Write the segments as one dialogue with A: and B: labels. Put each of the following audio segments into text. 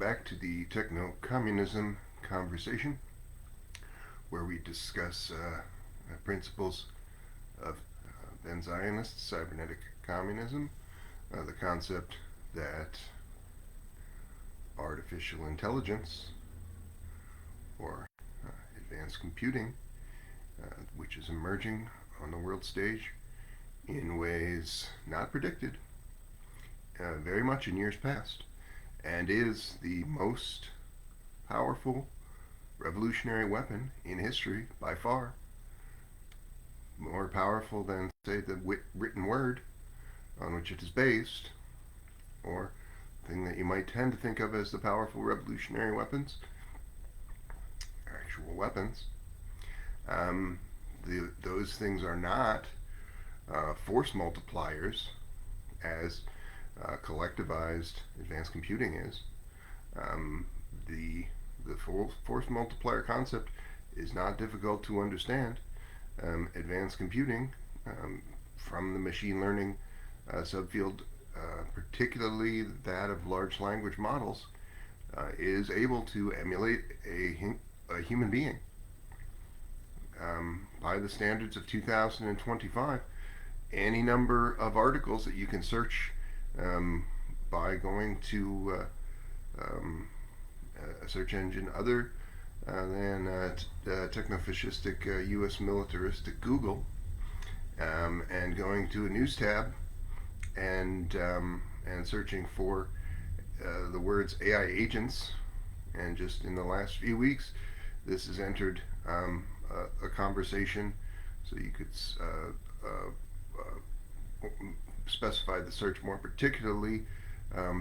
A: back to the techno-communism conversation, where we discuss principles of Ben-Zionist cybernetic communism, the concept that artificial intelligence, or advanced computing, which is emerging on the world stage in ways not predicted very much in years past, and is the most powerful revolutionary weapon in history by far, more powerful than, say, the written word on which it is based, or thing that you might tend to think of as the powerful revolutionary weapons, actual weapons. Those things are not force multipliers as collectivized advanced computing is. The force multiplier concept is not difficult to understand. Advanced computing, from the machine learning subfield, particularly that of large language models, is able to emulate a human being. By the standards of 2025, any number of articles that you can search by going to a search engine other than techno-fascistic U.S. militaristic Google, and going to a news tab and searching for the words AI agents, and just in the last few weeks, this has entered a conversation. So you could specify the search more particularly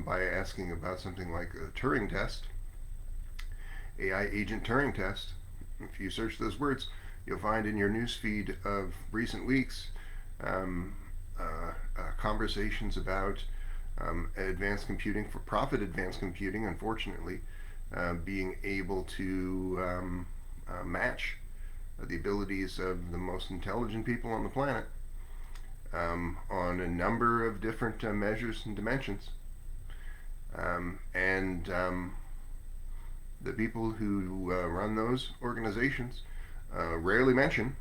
A: by asking about something like a Turing test, AI agent Turing test. If you search those words, you'll find in your news feed of recent weeks conversations about advanced computing, for profit advanced computing, unfortunately, being able to match the abilities of the most intelligent people on the planet on a number of different measures and dimensions. And the people who run those organizations rarely mention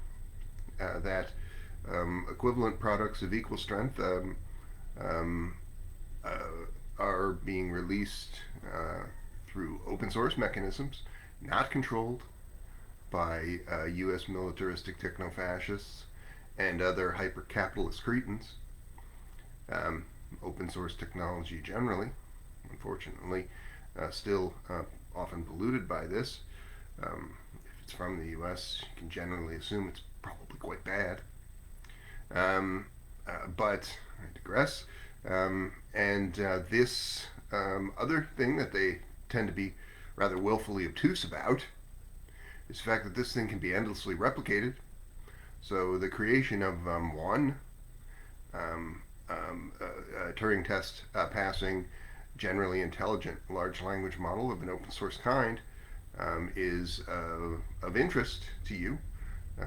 A: that equivalent products of equal strength are being released through open source mechanisms, not controlled by U.S. militaristic techno-fascists and other hyper-capitalist cretins. Open source technology generally, unfortunately, still often polluted by this. If it's from the U.S., you can generally assume it's probably quite bad. But I digress. And this other thing that they tend to be rather willfully obtuse about is the fact that this thing can be endlessly replicated. So the creation of one Turing test passing, generally intelligent large language model of an open source kind is of interest to you,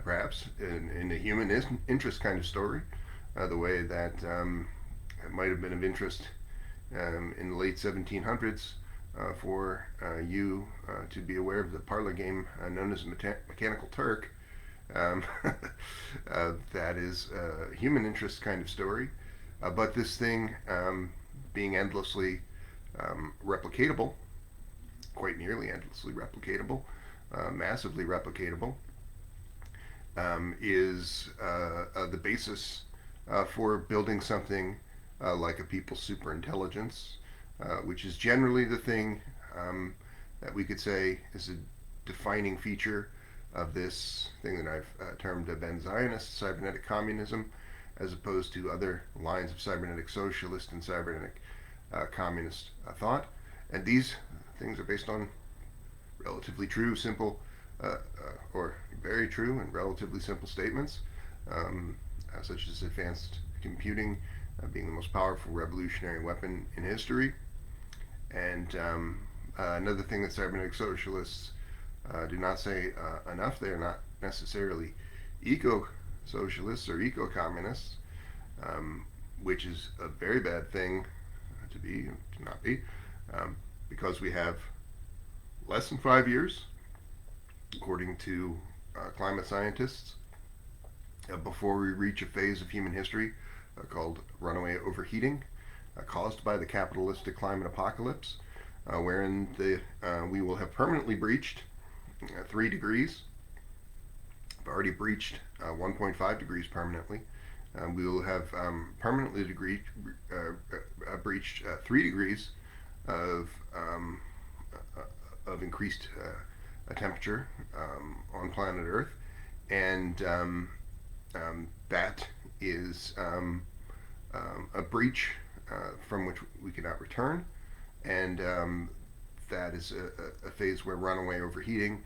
A: perhaps in a human interest kind of story, the way that it might have been of interest in the late 1700s for you to be aware of the parlor game known as Mechanical Turk. That is a human interest kind of story, but this thing being endlessly replicatable, quite nearly endlessly replicatable, massively replicatable, is the basis for building something like a people's superintelligence, which is generally the thing that we could say is a defining feature of this thing that I've termed a Ben-Zionist cybernetic communism, as opposed to other lines of cybernetic socialist and cybernetic communist thought. And these things are based on relatively true, simple, or very true and relatively simple statements, such as advanced computing being the most powerful revolutionary weapon in history. And another thing that cybernetic socialists do not say enough, they are not necessarily eco-socialists or eco-communists, which is a very bad thing to be, to not be, because we have less than 5 years, according to climate scientists, before we reach a phase of human history called runaway overheating, caused by the capitalistic climate apocalypse, wherein we will have permanently breached 3 degrees. We've already breached 1.5 degrees permanently. We will have permanently breached 3 degrees of increased temperature on planet Earth, and that is a breach from which we cannot return, and that is a phase where runaway overheating,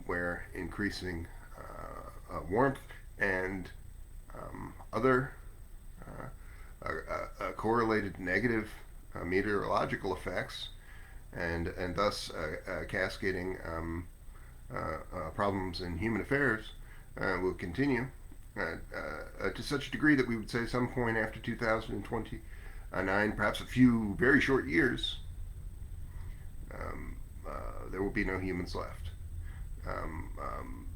A: where increasing warmth and other correlated negative meteorological effects, and thus cascading problems in human affairs will continue to such a degree that we would say some point after 2029, perhaps a few very short years, there will be no humans left.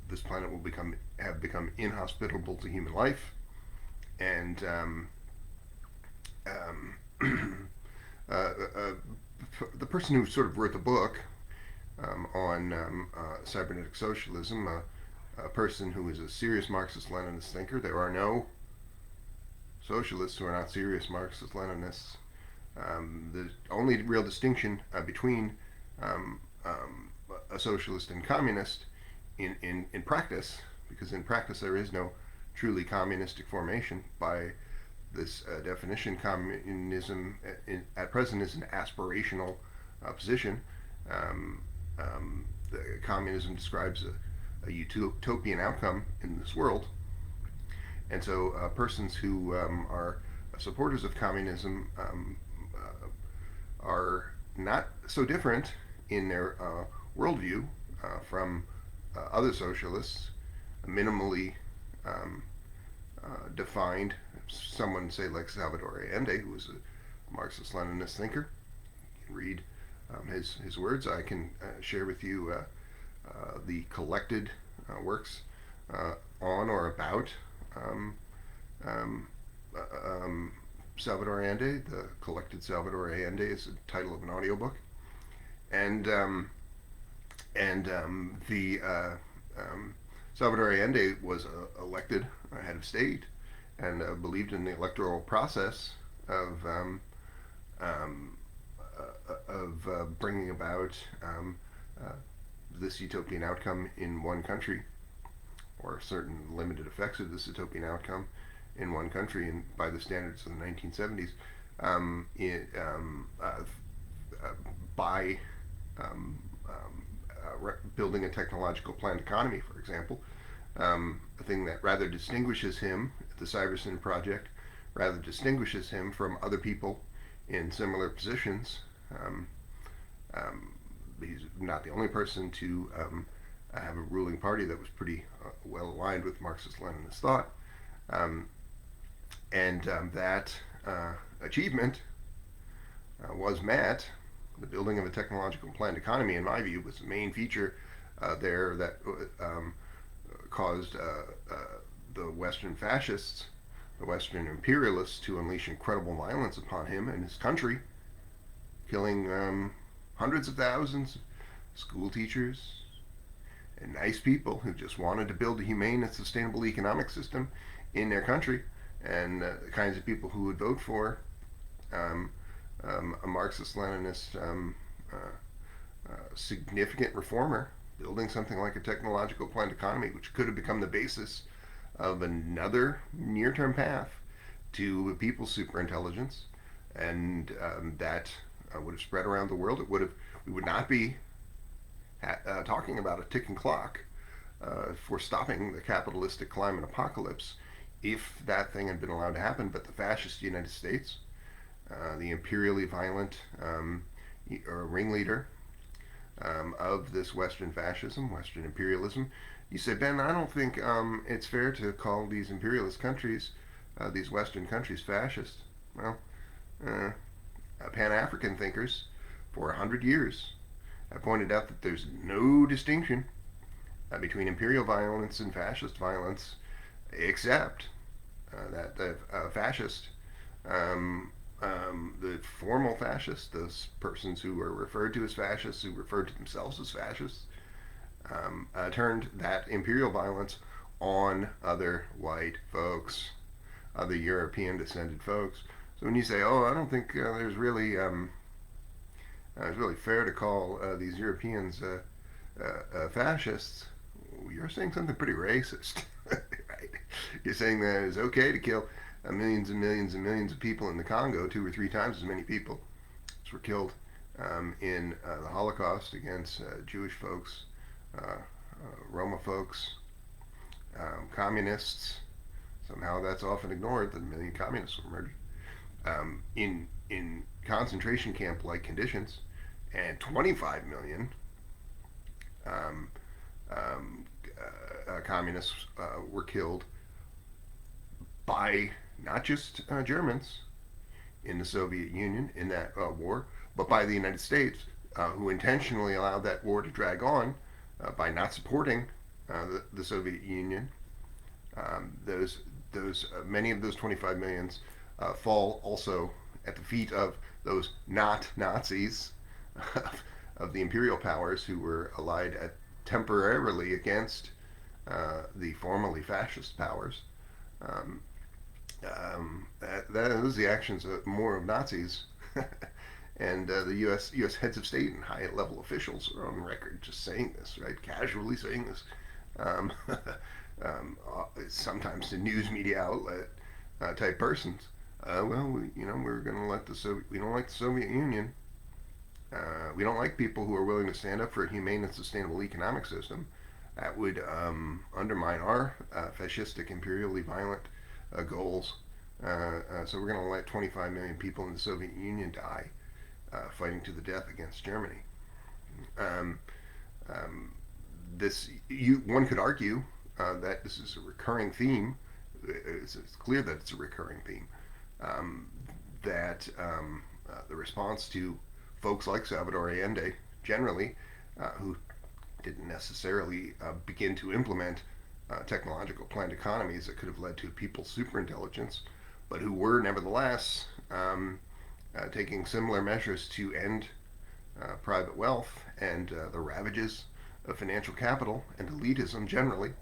A: This planet will have become inhospitable to human life, and the person who sort of wrote the book on cybernetic socialism, a person who is a serious Marxist-Leninist thinker. There are no socialists who are not serious Marxist-Leninists. The only real distinction between a socialist and communist in practice, because in practice there is no truly communistic formation. By this definition, communism at present is an aspirational position. Communism describes a utopian outcome in this world, and so persons who are supporters of communism are not so different in their worldview from other socialists, minimally defined. Someone, say, like Salvador Allende, who was a Marxist-Leninist thinker. You can read his words. I can share with you the collected works on or about Salvador Allende. The collected Salvador Allende is the title of an audiobook, and Salvador Allende was elected head of state and believed in the electoral process of bringing about this utopian outcome in one country, or certain limited effects of this utopian outcome in one country, and by the standards of the 1970s, by building a technological planned economy, for example. A thing that rather distinguishes him, the Cybersyn project, rather distinguishes him from other people in similar positions. He's not the only person to have a ruling party that was pretty well aligned with Marxist-Leninist thought. That achievement was met. The building of a technological planned economy, in my view, was the main feature there that caused the Western fascists, the Western imperialists, to unleash incredible violence upon him and his country, killing hundreds of thousands of school teachers and nice people who just wanted to build a humane and sustainable economic system in their country, and the kinds of people who would vote for a Marxist-Leninist significant reformer building something like a technological planned economy, which could have become the basis of another near-term path to people's superintelligence, and that would have spread around the world. We would not be talking about a ticking clock for stopping the capitalistic climate apocalypse if that thing had been allowed to happen. But the fascist United States, the imperially violent ringleader of this Western fascism, Western imperialism. You say, Ben, I don't think it's fair to call these imperialist countries, these Western countries, fascist. Well, Pan-African thinkers for 100 years have pointed out that there's no distinction between imperial violence and fascist violence, except that the fascist, the formal fascists, those persons who were referred to as fascists, who referred to themselves as fascists, turned that imperial violence on other white folks, other European descended folks. So when you say, "Oh, I don't think it's really fair to call these Europeans fascists," you're saying something pretty racist, right? You're saying that it's okay to kill millions and millions and millions of people in the Congo, 2 or 3 times as many people as were killed in the Holocaust against Jewish folks, Roma folks, communists. Somehow that's often ignored that 1 million communists were murdered in concentration camp-like conditions, and 25 million communists were killed by not just Germans in the Soviet Union in that war, but by the United States, who intentionally allowed that war to drag on by not supporting the Soviet Union. Many of those 25 millions fall also at the feet of those not Nazis of the imperial powers who were allied temporarily against the formerly fascist powers. Those are the actions of more of Nazis, and the U.S. heads of state and high-level officials are on record just saying this, right? Casually saying this. Sometimes to news media outlet type persons. We're going to let we don't like the Soviet Union. We don't like people who are willing to stand up for a humane and sustainable economic system that would undermine our fascistic, imperially violent goals. So we're going to let 25 million people in the Soviet Union die fighting to the death against Germany. One could argue that this is a recurring theme. It's clear that it's a recurring theme. That the response to folks like Salvador Allende, generally, who didn't necessarily begin to implement technological planned economies that could have led to people's superintelligence, but who were nevertheless taking similar measures to end private wealth and the ravages of financial capital and elitism generally,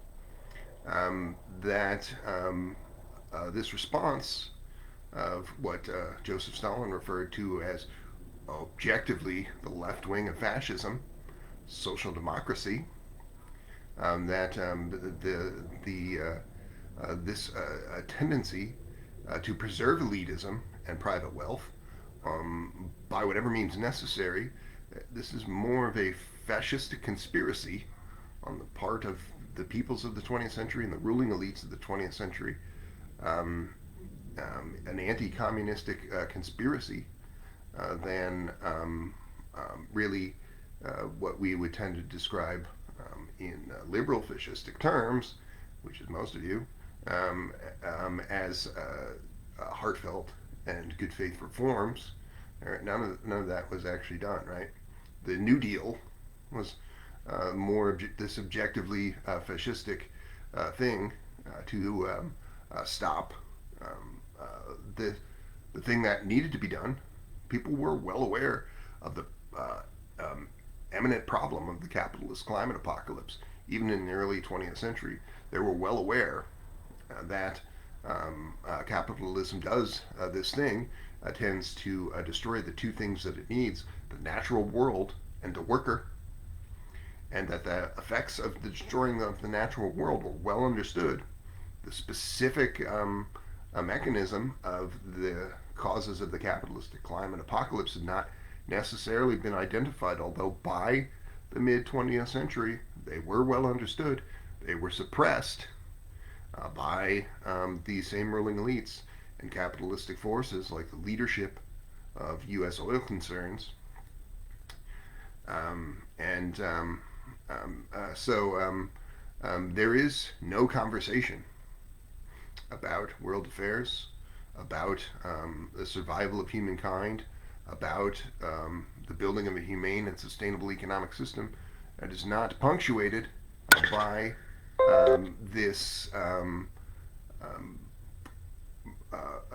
A: this response of what Joseph Stalin referred to as objectively the left wing of fascism, social democracy, this tendency to preserve elitism and private wealth by whatever means necessary. This is more of a fascistic conspiracy on the part of the peoples of the 20th century and the ruling elites of the 20th century, an anti-communistic conspiracy than really what we would tend to describe in liberal fascistic terms, which is most of you, as heartfelt and good faith reforms. None of that was actually done, right? The New Deal was more this objectively fascistic thing to stop the thing that needed to be done. People were well aware of the eminent problem of the capitalist climate apocalypse. Even in the early 20th century, they were well aware that capitalism does this thing, tends to destroy the two things that it needs, the natural world and the worker, and that the effects of the destroying of the natural world were well understood. The specific mechanism of the causes of the capitalistic climate apocalypse had not necessarily been identified, although by the mid-20th century they were well understood. They were suppressed by these same ruling elites and capitalistic forces like the leadership of U.S. oil concerns. There is no conversation about world affairs, about the survival of humankind, about the building of a humane and sustainable economic system that is not punctuated by this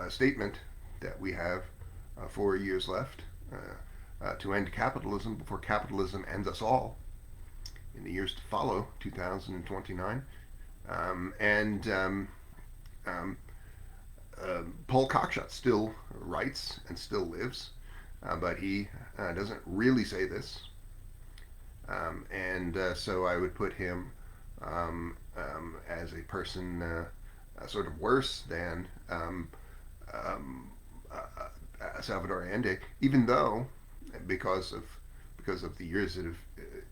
A: statement that we have 4 years left to end capitalism before capitalism ends us all in the years to follow, 2029. Paul Cockshott still writes and still lives, but he doesn't really say this. So I would put him as a person sort of worse than Salvador Allende, even though because of the years that have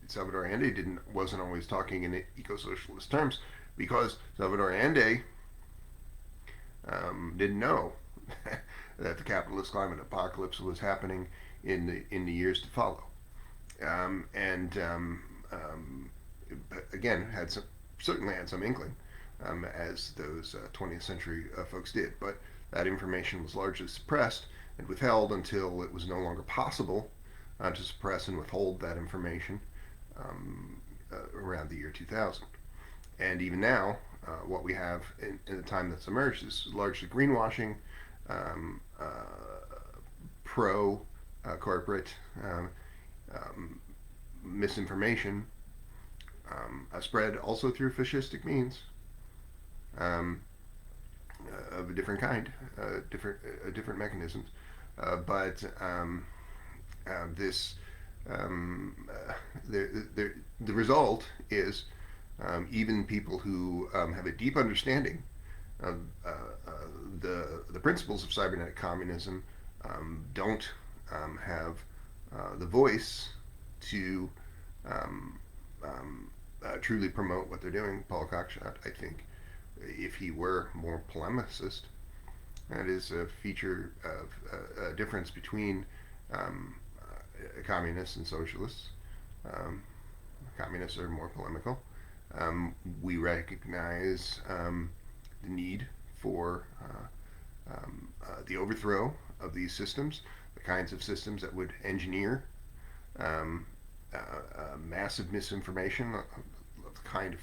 A: Salvador Allende wasn't always talking in eco-socialist terms, because Salvador Allende didn't know that the capitalist climate apocalypse was happening in the years to follow, again certainly had some inkling, as those 20th century folks did, but that information was largely suppressed and withheld until it was no longer possible to suppress and withhold that information around the year 2000. And even now, what we have in the time that's emerged is largely greenwashing, pro-corporate misinformation, spread also through fascistic means of a different kind, different mechanisms. But the result is even people who have a deep understanding of the principles of cybernetic communism don't have the voice to truly promote what they're doing. Paul Cockshott, I think, if he were more polemicist, that is a feature of a difference between communists and socialists. Communists are more polemical. We recognize the need for the overthrow of these systems, the kinds of systems that would engineer massive misinformation of the kind of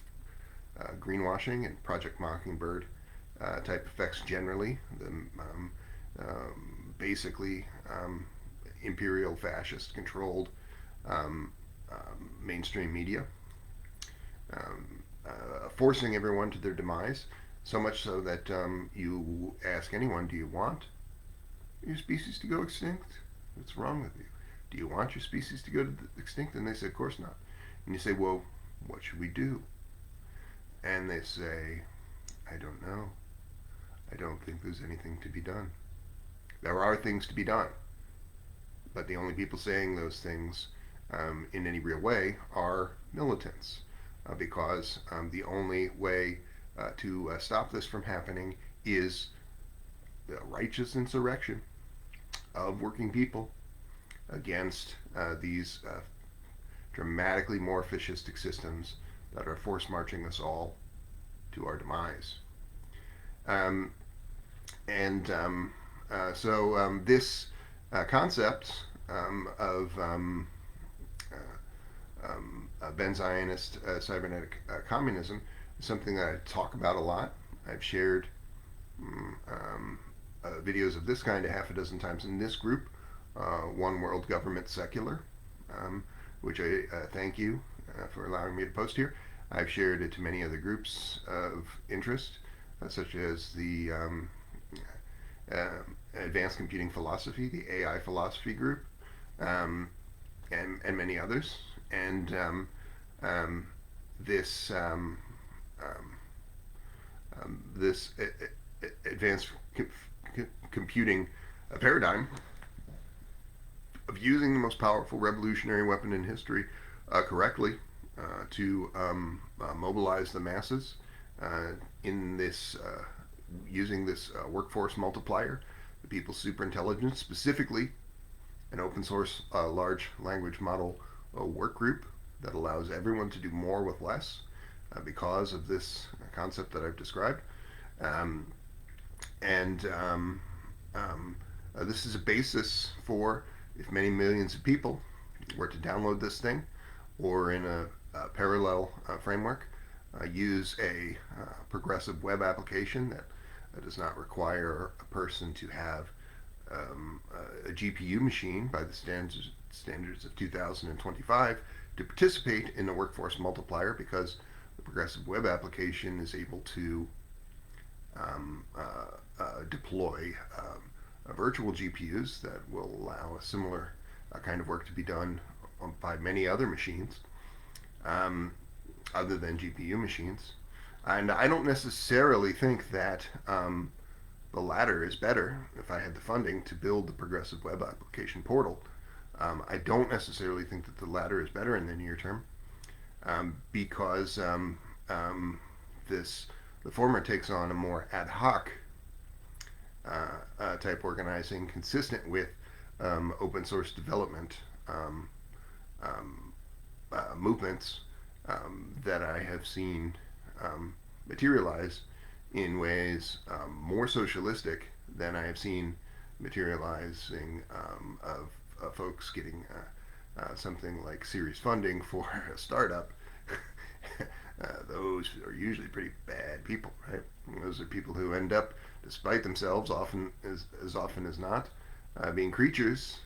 A: greenwashing and Project Mockingbird type effects generally. Basically, imperial fascist controlled mainstream media, forcing everyone to their demise, so much so that you ask anyone, do you want your species to go extinct? What's wrong with you? Do you want your species to go extinct? And they say, of course not. And you say, well, what should we do? And they say, I don't know. I don't think there's anything to be done. There are things to be done, but the only people saying those things in any real way are militants, because the only way to stop this from happening is the righteous insurrection of working people against these dramatically more fascistic systems that are force marching us all to our demise. So this concept of Ben-Zionist cybernetic communism is something that I talk about a lot. I've shared videos of this kind a half a dozen times in this group, One World Government Secular, which I thank you for allowing me to post here. I've shared it to many other groups of interest, such as the Advanced Computing Philosophy, the AI Philosophy group, and many others. And this advanced computing paradigm of using the most powerful revolutionary weapon in history correctly to mobilize the masses in this using this workforce multiplier, the People's Superintelligence, specifically an open source large language model work group that allows everyone to do more with less because of this concept that I've described. This is a basis for if many millions of people were to download this thing, or in a parallel framework, use a progressive web application that does not require a person to have a GPU machine by the standards of 2025 to participate in the workforce multiplier, because the progressive web application is able to deploy virtual GPUs that will allow a similar kind of work to be done by many other machines other than GPU machines. And I don't necessarily think that the latter is better. If I had the funding to build the progressive web application portal, I don't necessarily think that the latter is better in the near term, because the former takes on a more ad hoc type organizing consistent with open source development movements that I have seen materialize in ways more socialistic than I have seen materializing of folks getting something like serious funding for a startup. Those are usually pretty bad people, right? Those are people who end up, despite themselves, as often as not, being creatures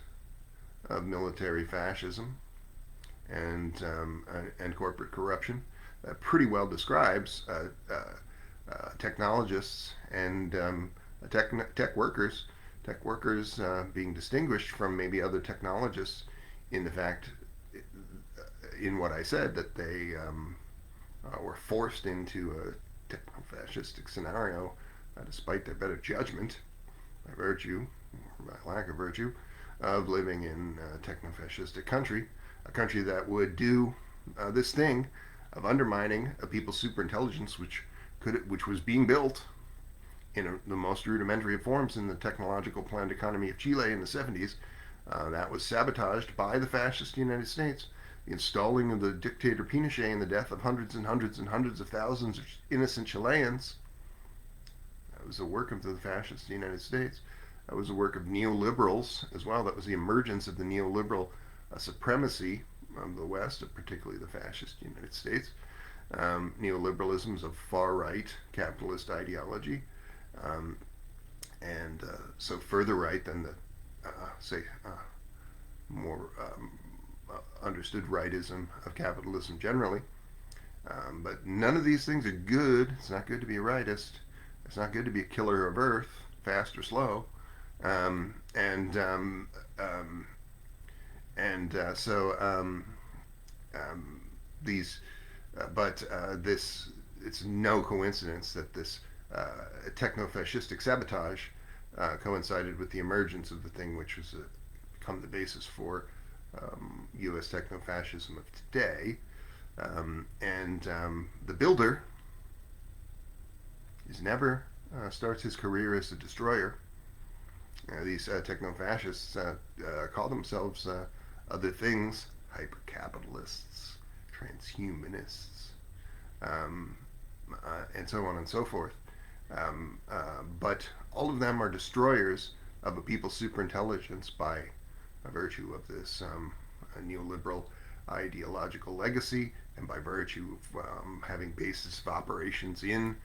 A: of military fascism and corporate corruption. That pretty well describes technologists and tech workers. Tech workers being distinguished from maybe other technologists in the fact, in what I said, that they were forced into a techno-fascistic scenario despite their better judgment, by virtue, or by lack of virtue, of living in a techno-fascistic country, a country that would do this thing of undermining a people's superintelligence, which was being built in the most rudimentary of forms in the technological planned economy of Chile in the 70s. That was sabotaged by the fascist United States. The installing of the dictator Pinochet and the death of hundreds and hundreds and hundreds of thousands of innocent Chileans. That was the work of the fascist United States. That was the work of neoliberals as well. That was the emergence of the neoliberal supremacy of the West, particularly the fascist United States. Neoliberalism is a far-right capitalist ideology, and so further right than the, more understood rightism of capitalism generally. But none of these things are good. It's not good to be a rightist. It's not good to be a killer of Earth, fast or slow. It's no coincidence that this techno-fascistic sabotage coincided with the emergence of the thing which has become the basis for U.S. techno-fascism of today. The builder never starts his career as a destroyer. These techno-fascists call themselves other things: hyper-capitalists, transhumanists, and so on and so forth. But all of them are destroyers of a people's superintelligence by virtue of this neoliberal ideological legacy, and by virtue of having basis of operations in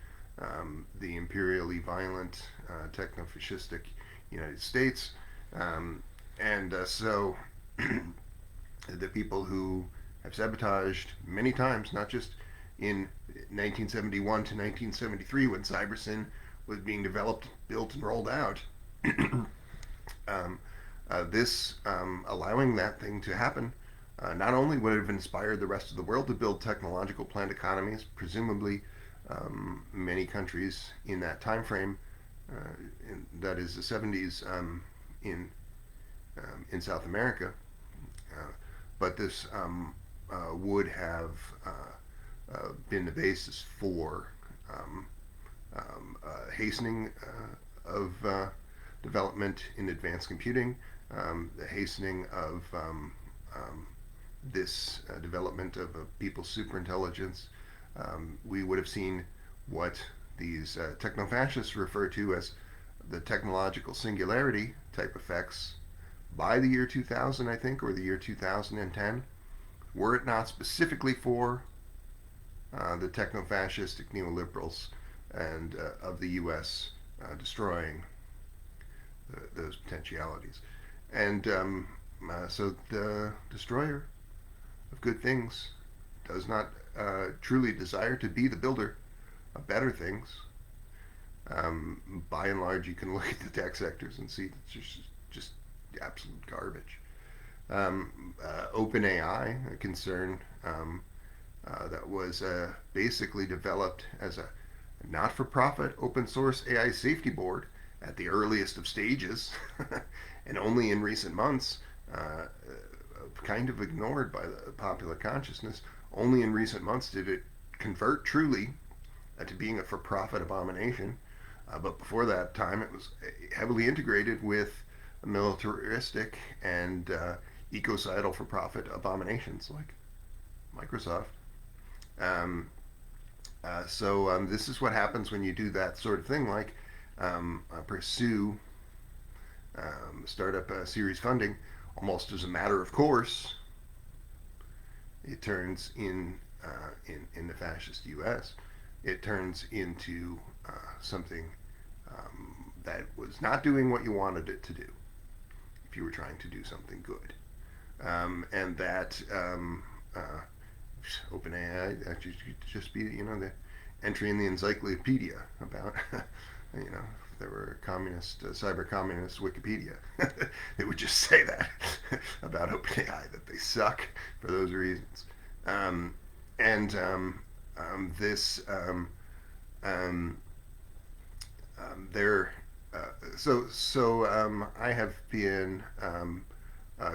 A: the imperially violent techno-fascistic United States. So the people who have sabotaged many times, not just in 1971 to 1973 when Cybersyn was being developed, built, and rolled out, allowing that thing to happen not only would have inspired the rest of the world to build technological planned economies, presumably many countries in that time frame, that is the 70s in South America, but this would have been the basis for hastening of development in advanced computing, the hastening of this development of a people's superintelligence. We would have seen what these techno-fascists refer to as the technological singularity type effects by the year 2000, I think, or the year 2010, were it not specifically for the techno-fascistic neoliberals and of the U.S. Destroying those potentialities. And so the destroyer of good things does not truly desire to be the builder of better things. By and large, you can look at the tech sectors and see that it's just absolute garbage. OpenAI, a concern that was basically developed as a not-for-profit open source AI safety board at the earliest of stages, and only in recent months, kind of ignored by the popular consciousness, only in recent months did it convert truly to being a for-profit abomination. But before that time, it was heavily integrated with militaristic and ecocidal for-profit abominations like Microsoft. So this is what happens when you do that sort of thing, like pursue startup series funding almost as a matter of course. It turns in the fascist U.S. It turns into something that was not doing what you wanted it to do. If you were trying to do something good, and that OpenAI actually could just be, the entry in the encyclopedia about, if there were communist, cyber communist Wikipedia, it would just say that about OpenAI, that they suck for those reasons. This, there, I have been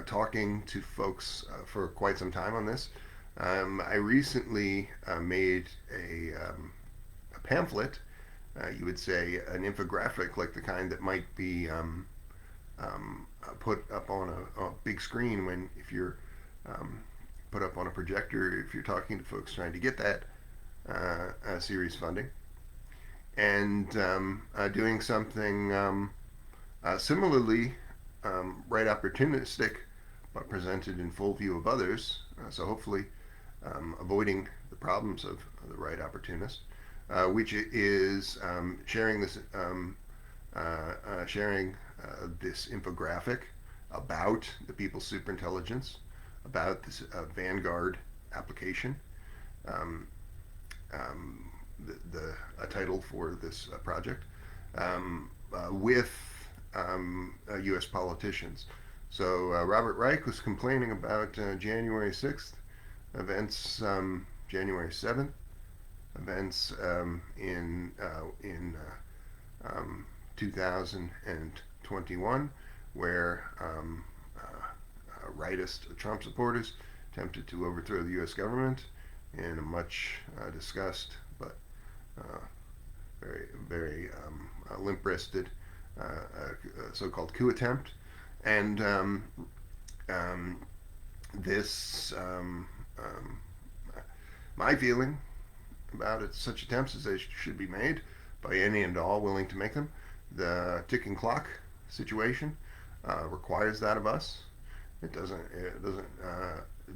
A: talking to folks for quite some time on this. I recently made a pamphlet, you would say an infographic, like the kind that might be put up on a big screen if you're put up on a projector, if you're talking to folks trying to get that series funding. And doing something similarly right opportunistic, but presented in full view of others. So hopefully avoiding the problems of the right opportunist, which is sharing this infographic about the People's Superintelligence, about this Vanguard application. The title for this project, with U.S. politicians. So Robert Reich was complaining about January 6th events, January 7th events in 2021, where rightist Trump supporters attempted to overthrow the U.S. government in a much discussed but very, very limp-wristed so-called coup attempt. And my feeling about it, such attempts as they should be made by any and all willing to make them. The ticking clock situation requires that of us. It doesn't.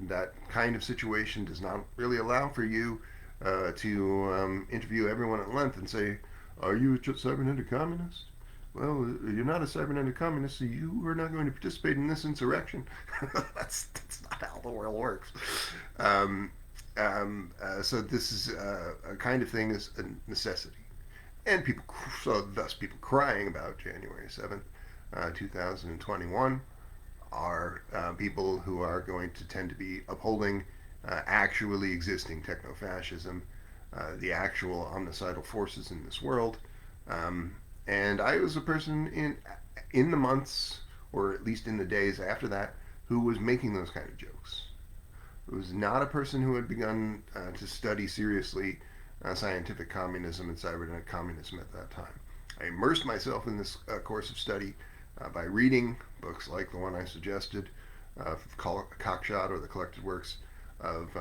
A: That kind of situation does not really allow for you to interview everyone at length and say, "Are you a cybernetic communist?" Well, you're not a cybernetic communist, so you are not going to participate in this insurrection. That's not how the world works. So this is a kind of thing is a necessity. And people crying about January 7th, 2021 are people who are going to tend to be upholding actually existing techno-fascism, the actual omnicidal forces in this world. And I was a person in the months, or at least in the days after that, who was making those kind of jokes. It was not a person who had begun to study seriously scientific communism and cybernetic communism at that time. I immersed myself in this course of study by reading books like the one I suggested, Cockshot, or the collected works of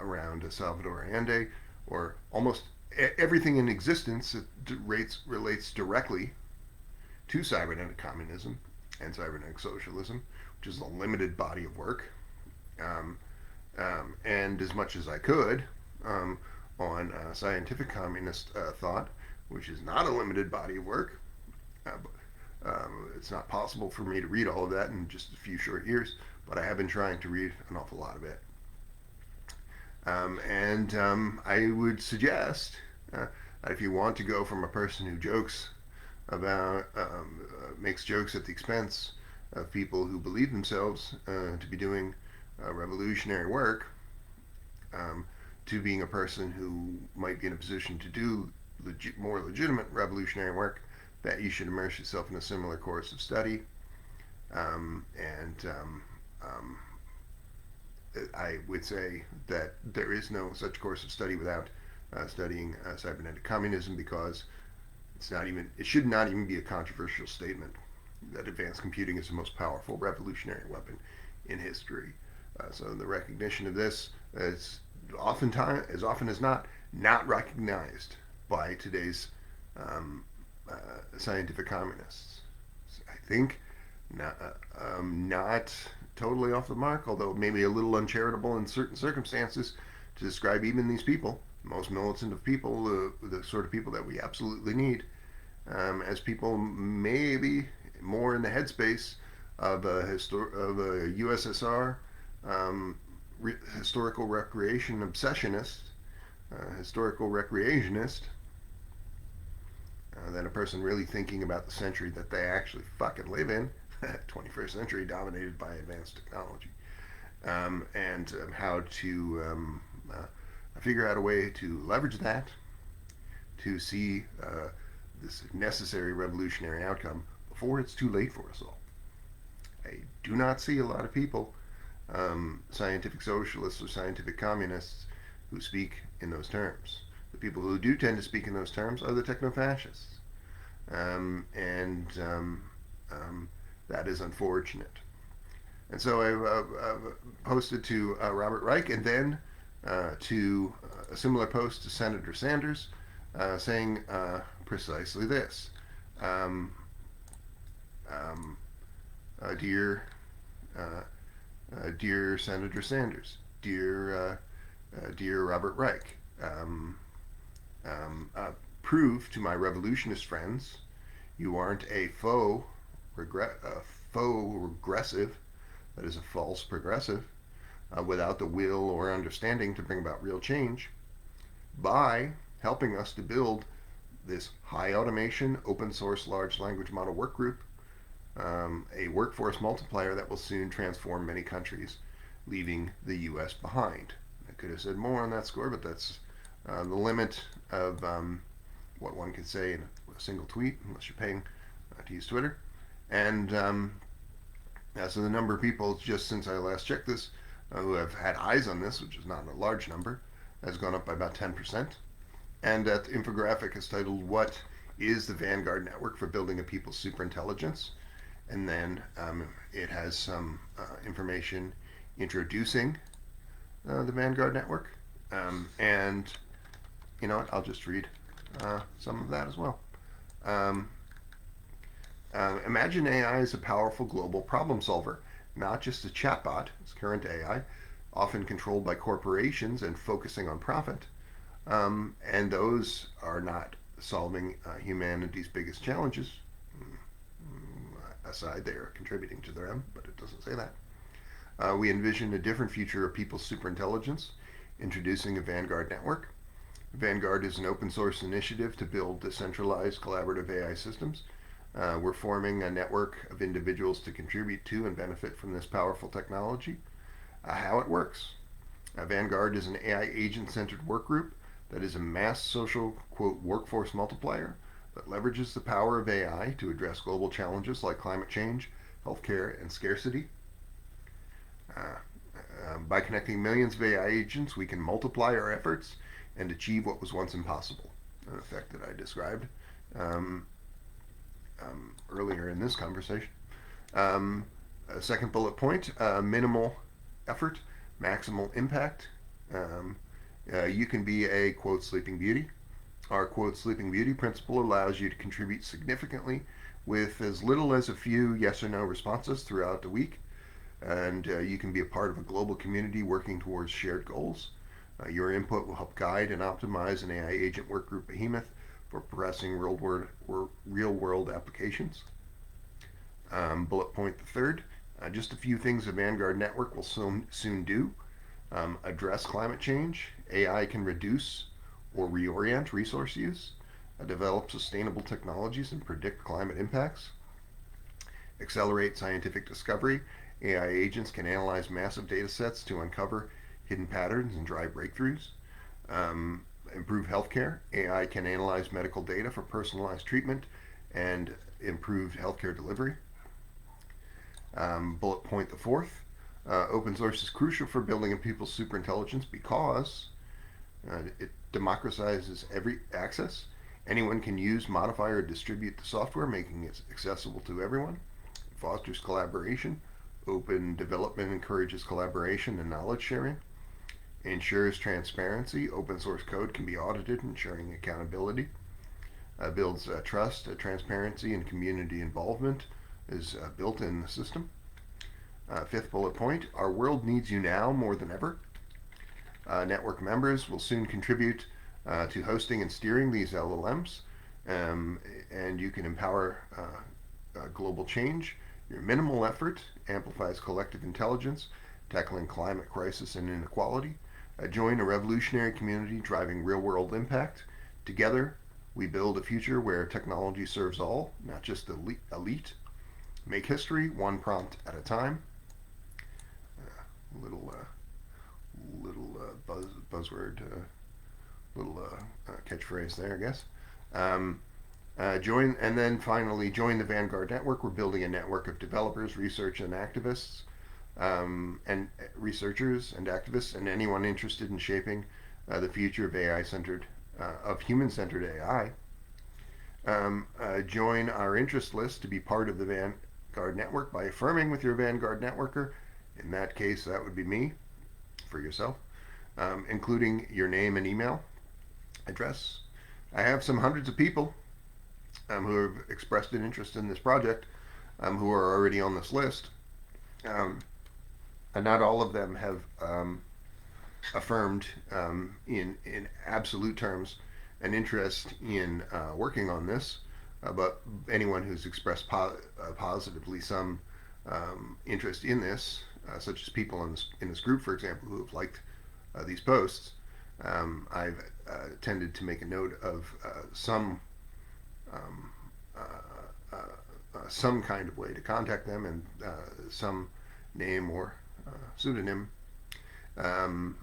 A: around Salvador Allende, or almost everything in existence that relates directly to cybernetic communism, and cybernetic socialism, which is a limited body of work, um, and as much as I could on scientific communist thought, which is not a limited body of work. It's not possible for me to read all of that in just a few short years, but I have been trying to read an awful lot of it. And I would suggest that if you want to go from a person who jokes about, makes jokes at the expense of people who believe themselves to be doing revolutionary work, to being a person who might be in a position to do more legitimate revolutionary work, that you should immerse yourself in a similar course of study. And I would say that there is no such course of study without studying cybernetic communism, because it should not even be a controversial statement that advanced computing is the most powerful revolutionary weapon in history. So the recognition of this is as often as not recognized by today's scientific communists. I think not totally off the mark, although maybe a little uncharitable in certain circumstances, to describe even these people, most militant of people, the sort of people that we absolutely need, as people maybe more in the headspace of a USSR historical recreation obsessionist, historical recreationist, than a person really thinking about the century that they actually fucking live in, 21st century dominated by advanced technology, and how to figure out a way to leverage that to see this necessary revolutionary outcome before it's too late for us all. I do not see a lot of people, scientific socialists or scientific communists, who speak in those terms. The people who do tend to speak in those terms are the techno-fascists. And that is unfortunate. And so I've posted to Robert Reich, and then to a similar post to Senator Sanders, saying precisely this. Dear Senator Sanders, dear Robert Reich, prove to my revolutionist friends you aren't a faux regressive, that is a false progressive, without the will or understanding to bring about real change, by helping us to build this high automation, open source, large language model work group, a workforce multiplier that will soon transform many countries, leaving the U.S. behind. I could have said more on that score, but that's the limit of what one can say in a single tweet, unless you're paying to use Twitter. And so the number of people, just since I last checked this, who have had eyes on this, which is not a large number, has gone up by about 10%. And that infographic is titled, "What is the Vanguard Network for Building a People's Superintelligence?" And then it has some information introducing the Vanguard Network. And you know what, I'll just read some of that as well. Imagine AI as a powerful global problem solver, not just a chatbot, as current AI, often controlled by corporations and focusing on profit. And those are not solving humanity's biggest challenges. Aside, they are contributing to them, but it doesn't say that. We envision a different future of people's superintelligence, introducing a Vanguard network. Vanguard is an open source initiative to build decentralized collaborative AI systems. We're forming a network of individuals to contribute to and benefit from this powerful technology. How it works. Vanguard is an AI agent-centered work group that is a mass social, quote, workforce multiplier that leverages the power of AI to address global challenges like climate change, healthcare, and scarcity. By connecting millions of AI agents, we can multiply our efforts and achieve what was once impossible, an effect that I described earlier in this conversation. A second bullet point, minimal effort, maximal impact. You can be a, quote, sleeping beauty. Our quote Sleeping Beauty principle allows you to contribute significantly with as little as a few yes or no responses throughout the week, and you can be a part of a global community working towards shared goals. Your input will help guide and optimize an AI agent workgroup behemoth for progressing real world applications. Bullet point the third, just a few things the Vanguard network will soon do. Address climate change. AI can reduce or reorient resource use, develop sustainable technologies and predict climate impacts, accelerate scientific discovery. AI agents can analyze massive data sets to uncover hidden patterns and drive breakthroughs. Improve healthcare. AI can analyze medical data for personalized treatment and improved healthcare delivery. Bullet point the fourth. Open source is crucial for building a people's superintelligence because it democratizes every access. Anyone can use, modify, or distribute the software, making it accessible to everyone. It fosters collaboration. Open development encourages collaboration and knowledge sharing. Ensures transparency. Open source code can be audited, ensuring accountability. Builds trust, transparency, and community involvement is built in the system. Fifth bullet point, our world needs you now more than ever. Network members will soon contribute to hosting and steering these LLMs, and you can empower global change. Your minimal effort amplifies collective intelligence, tackling climate crisis and inequality. Join a revolutionary community driving real-world impact. Together, we build a future where technology serves all, not just the elite. Make history one prompt at a time. Little buzzword, catchphrase there, I guess. Join, and then finally join the Vanguard network. We're building a network of developers, research, and activists, and researchers and activists, and anyone interested in shaping the future of AI-centered, of human-centered AI. Join our interest list to be part of the Vanguard network by affirming with your Vanguard networker. In that case, that would be me, for yourself, including your name and email address. I have some hundreds of people who have expressed an interest in this project, who are already on this list, and not all of them have affirmed in absolute terms an interest in working on this, but anyone who's expressed positively some interest in this, such as people in this group, for example, who have liked these posts, I've tended to make a note of some kind of way to contact them, and some name or pseudonym, and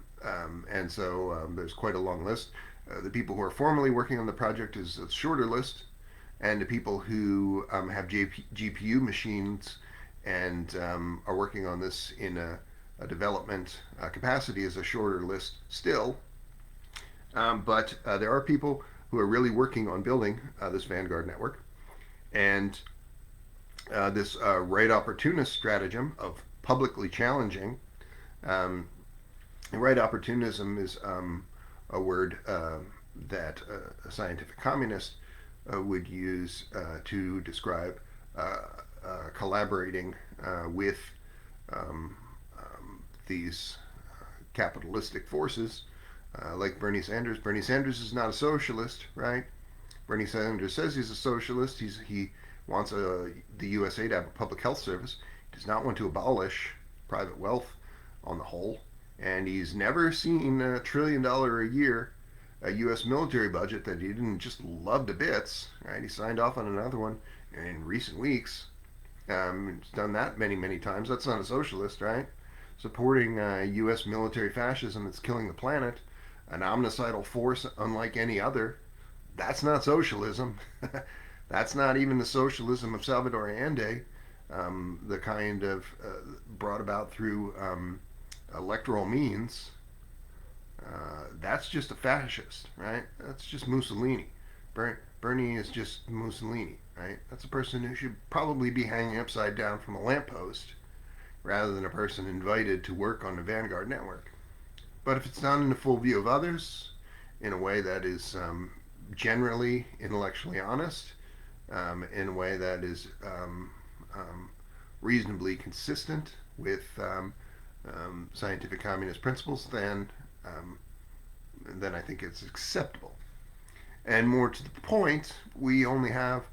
A: so there's quite a long list. The people who are formally working on the project is a shorter list, and the people who have GPU machines and are working on this in a development capacity is a shorter list still. But there are people who are really working on building this Vanguard network, and this right opportunist stratagem of publicly challenging. Right opportunism is a word that a scientific communist would use to describe collaborating with these capitalistic forces, like Bernie Sanders. Bernie Sanders is not a socialist, right? Bernie Sanders says he's a socialist. He wants the USA to have a public health service. He does not want to abolish private wealth on the whole. And he's never seen $1 trillion a year U.S. military budget that he didn't just love to bits, right? He signed off on another one in recent weeks. He's done that many times. That's not a socialist, right? Supporting U.S. military fascism that's killing the planet, an omnicidal force unlike any other. That's not socialism. That's not even the socialism of Salvador Allende, the kind of brought about through electoral means. That's just a fascist, right? That's just Mussolini. Bernie is just Mussolini, right? That's a person who should probably be hanging upside down from a lamppost rather than a person invited to work on the Vanguard network. But if it's done in the full view of others, in a way that is generally intellectually honest, in a way that is reasonably consistent with scientific communist principles, then I think it's acceptable. And more to the point, we only have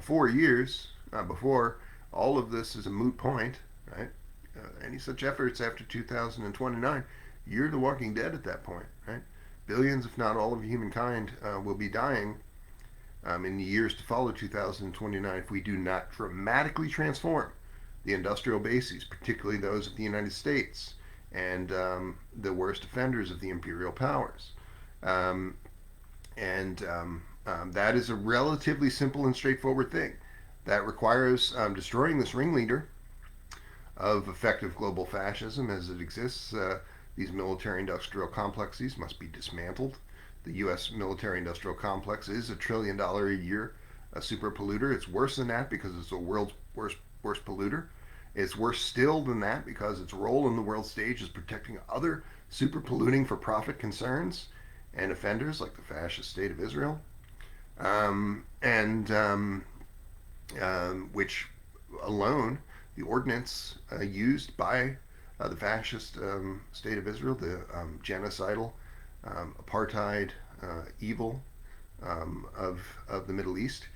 A: 4 years before all of this is a moot point, right? Any such efforts after 2029, you're the walking dead at that point, right? Billions, if not all of humankind, will be dying in the years to follow 2029 if we do not dramatically transform the industrial bases, particularly those of the United States and the worst offenders of the imperial powers. That is a relatively simple and straightforward thing. That requires destroying this ringleader of effective global fascism as it exists. These military-industrial complexes must be dismantled. The U.S. military-industrial complex is $1 trillion a year a super polluter. It's worse than that because it's the world's worst polluter. It's worse still than that because its role in the world stage is protecting other super polluting for profit concerns and offenders like the fascist state of Israel, which alone, the ordinance used by the fascist state of Israel, the genocidal, apartheid, evil of the Middle East,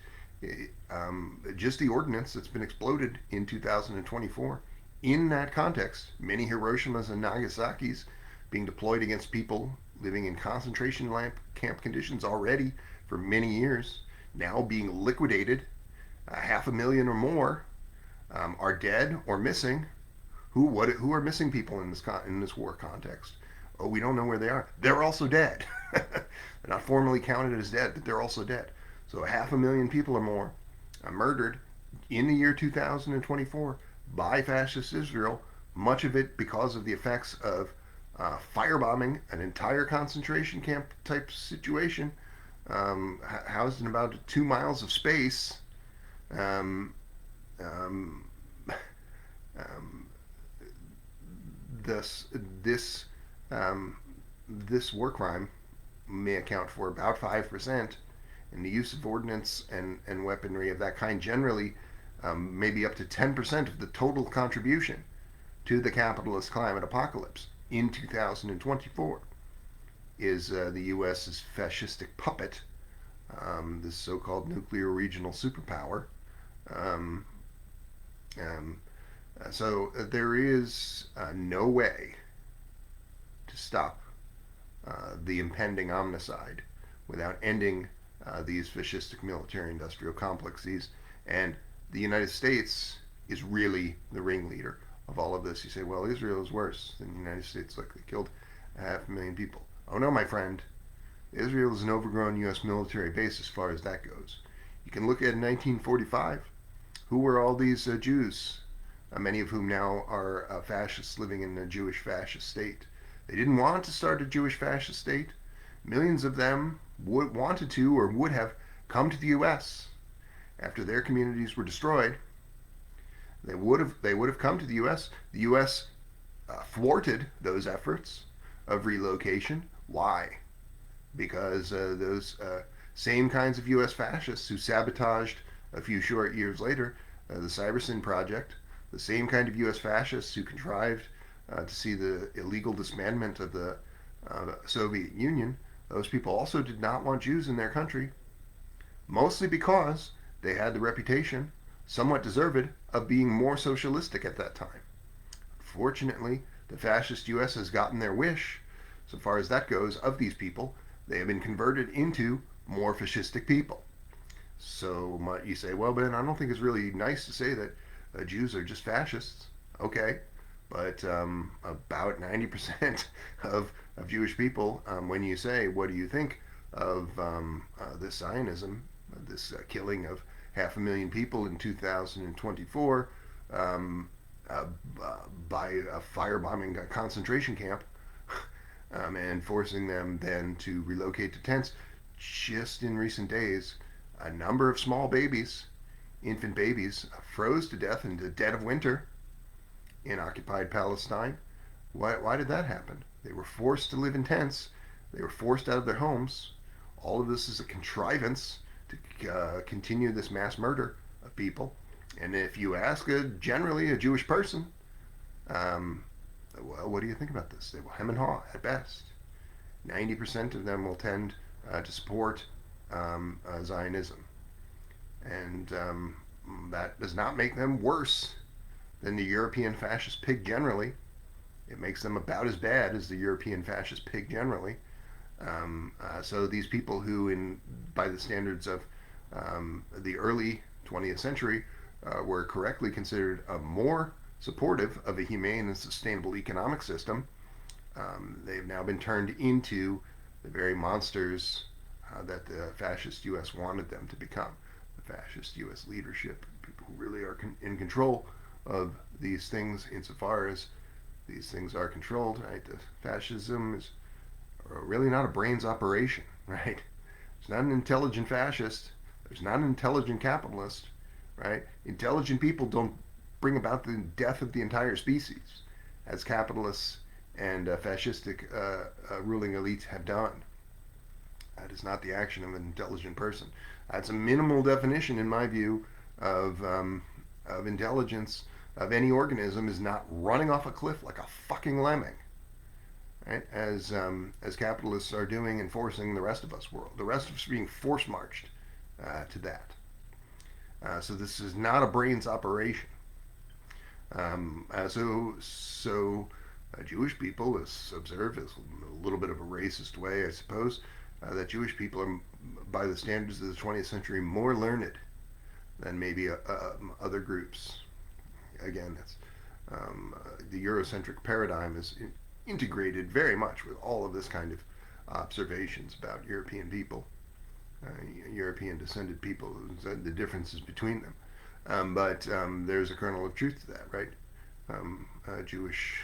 A: just the ordinance that's been exploded in 2024. In that context, many Hiroshimas and Nagasaki's being deployed against people living in concentration camp conditions already for many years, now being liquidated, 500,000 or more are dead or missing. Who are missing people in this war context? Oh, we don't know where they are. They're also dead. They're not formally counted as dead, but they're also dead. So 500,000 people or more murdered in the year 2024 by fascist Israel, much of it because of the effects of firebombing an entire concentration camp type situation, housed in about 2 miles of space. Um, um, um, this this war crime may account for about 5%, and the use of ordnance and weaponry of that kind generally maybe up to 10% of the total contribution to the capitalist climate apocalypse in 2024 is the U.S.'s fascistic puppet, this so-called nuclear regional superpower. Um, so there is no way to stop the impending omnicide without ending these fascistic military-industrial complexes, and the United States is really the ringleader of all of this. You say, well, Israel is worse than the United States. Look, they killed 500,000 people. Oh no, my friend. Israel is an overgrown U.S. military base as far as that goes. You can look at 1945. Who were all these Jews, many of whom now are fascists living in a Jewish fascist state? They didn't want to start a Jewish fascist state. Millions of them wanted to or would have come to the U.S. after their communities were destroyed. They would have come to the U.S. The U.S. Thwarted those efforts of relocation. Why? Because those same kinds of U.S. fascists who sabotaged a few short years later the Cybersyn project, the same kind of U.S. fascists who contrived to see the illegal disbandment of the Soviet Union, those people also did not want Jews in their country, mostly because they had the reputation, somewhat deserved, of being more socialistic at that time. Fortunately, the fascist U.S. has gotten their wish, so far as that goes, of these people. They have been converted into more fascistic people. So you say, well, Ben, I don't think it's really nice to say that Jews are just fascists. Okay, but about 90% of Jewish people, when you say, what do you think of this Zionism, this killing of 500,000 people in 2024 by a firebombing a concentration camp and forcing them then to relocate to tents. Just in recent days, a number of small babies, infant babies, froze to death in the dead of winter in occupied Palestine. Why did that happen? They were forced to live in tents. They were forced out of their homes, All of this is a contrivance to continue this mass murder of people. And if you ask generally a Jewish person, well, what do you think about this? They will hem and haw at best. 90% of them will tend to support Zionism. And that does not make them worse than the European fascist pig generally. It makes them about as bad as the European fascist pig generally. So these people who, by the standards of the early 20th century, were correctly considered more supportive of a humane and sustainable economic system, they've now been turned into the very monsters that the fascist U.S. wanted them to become. The fascist U.S. leadership, people who really are in control of these things insofar as these things are controlled, right? The fascism is really not a brains operation, right? It's not an intelligent fascist. There's not an intelligent capitalist, right? Intelligent people don't bring about the death of the entire species, as capitalists and fascistic ruling elites have done. That is not the action of an intelligent person. That's a minimal definition, in my view, of intelligence of any organism, is not running off a cliff like a fucking lemming, right? As capitalists are doing and forcing the rest of us world. The rest of us are being force marched to that. So this is not a brains operation. Jewish people is observed as a little bit of a racist way, I suppose, that Jewish people are, by the standards of the 20th century, more learned than maybe other groups. Again, it's, the Eurocentric paradigm is integrated very much with all of this kind of observations about European people, European descended people, the differences between them. But there's a kernel of truth to that, right? A Jewish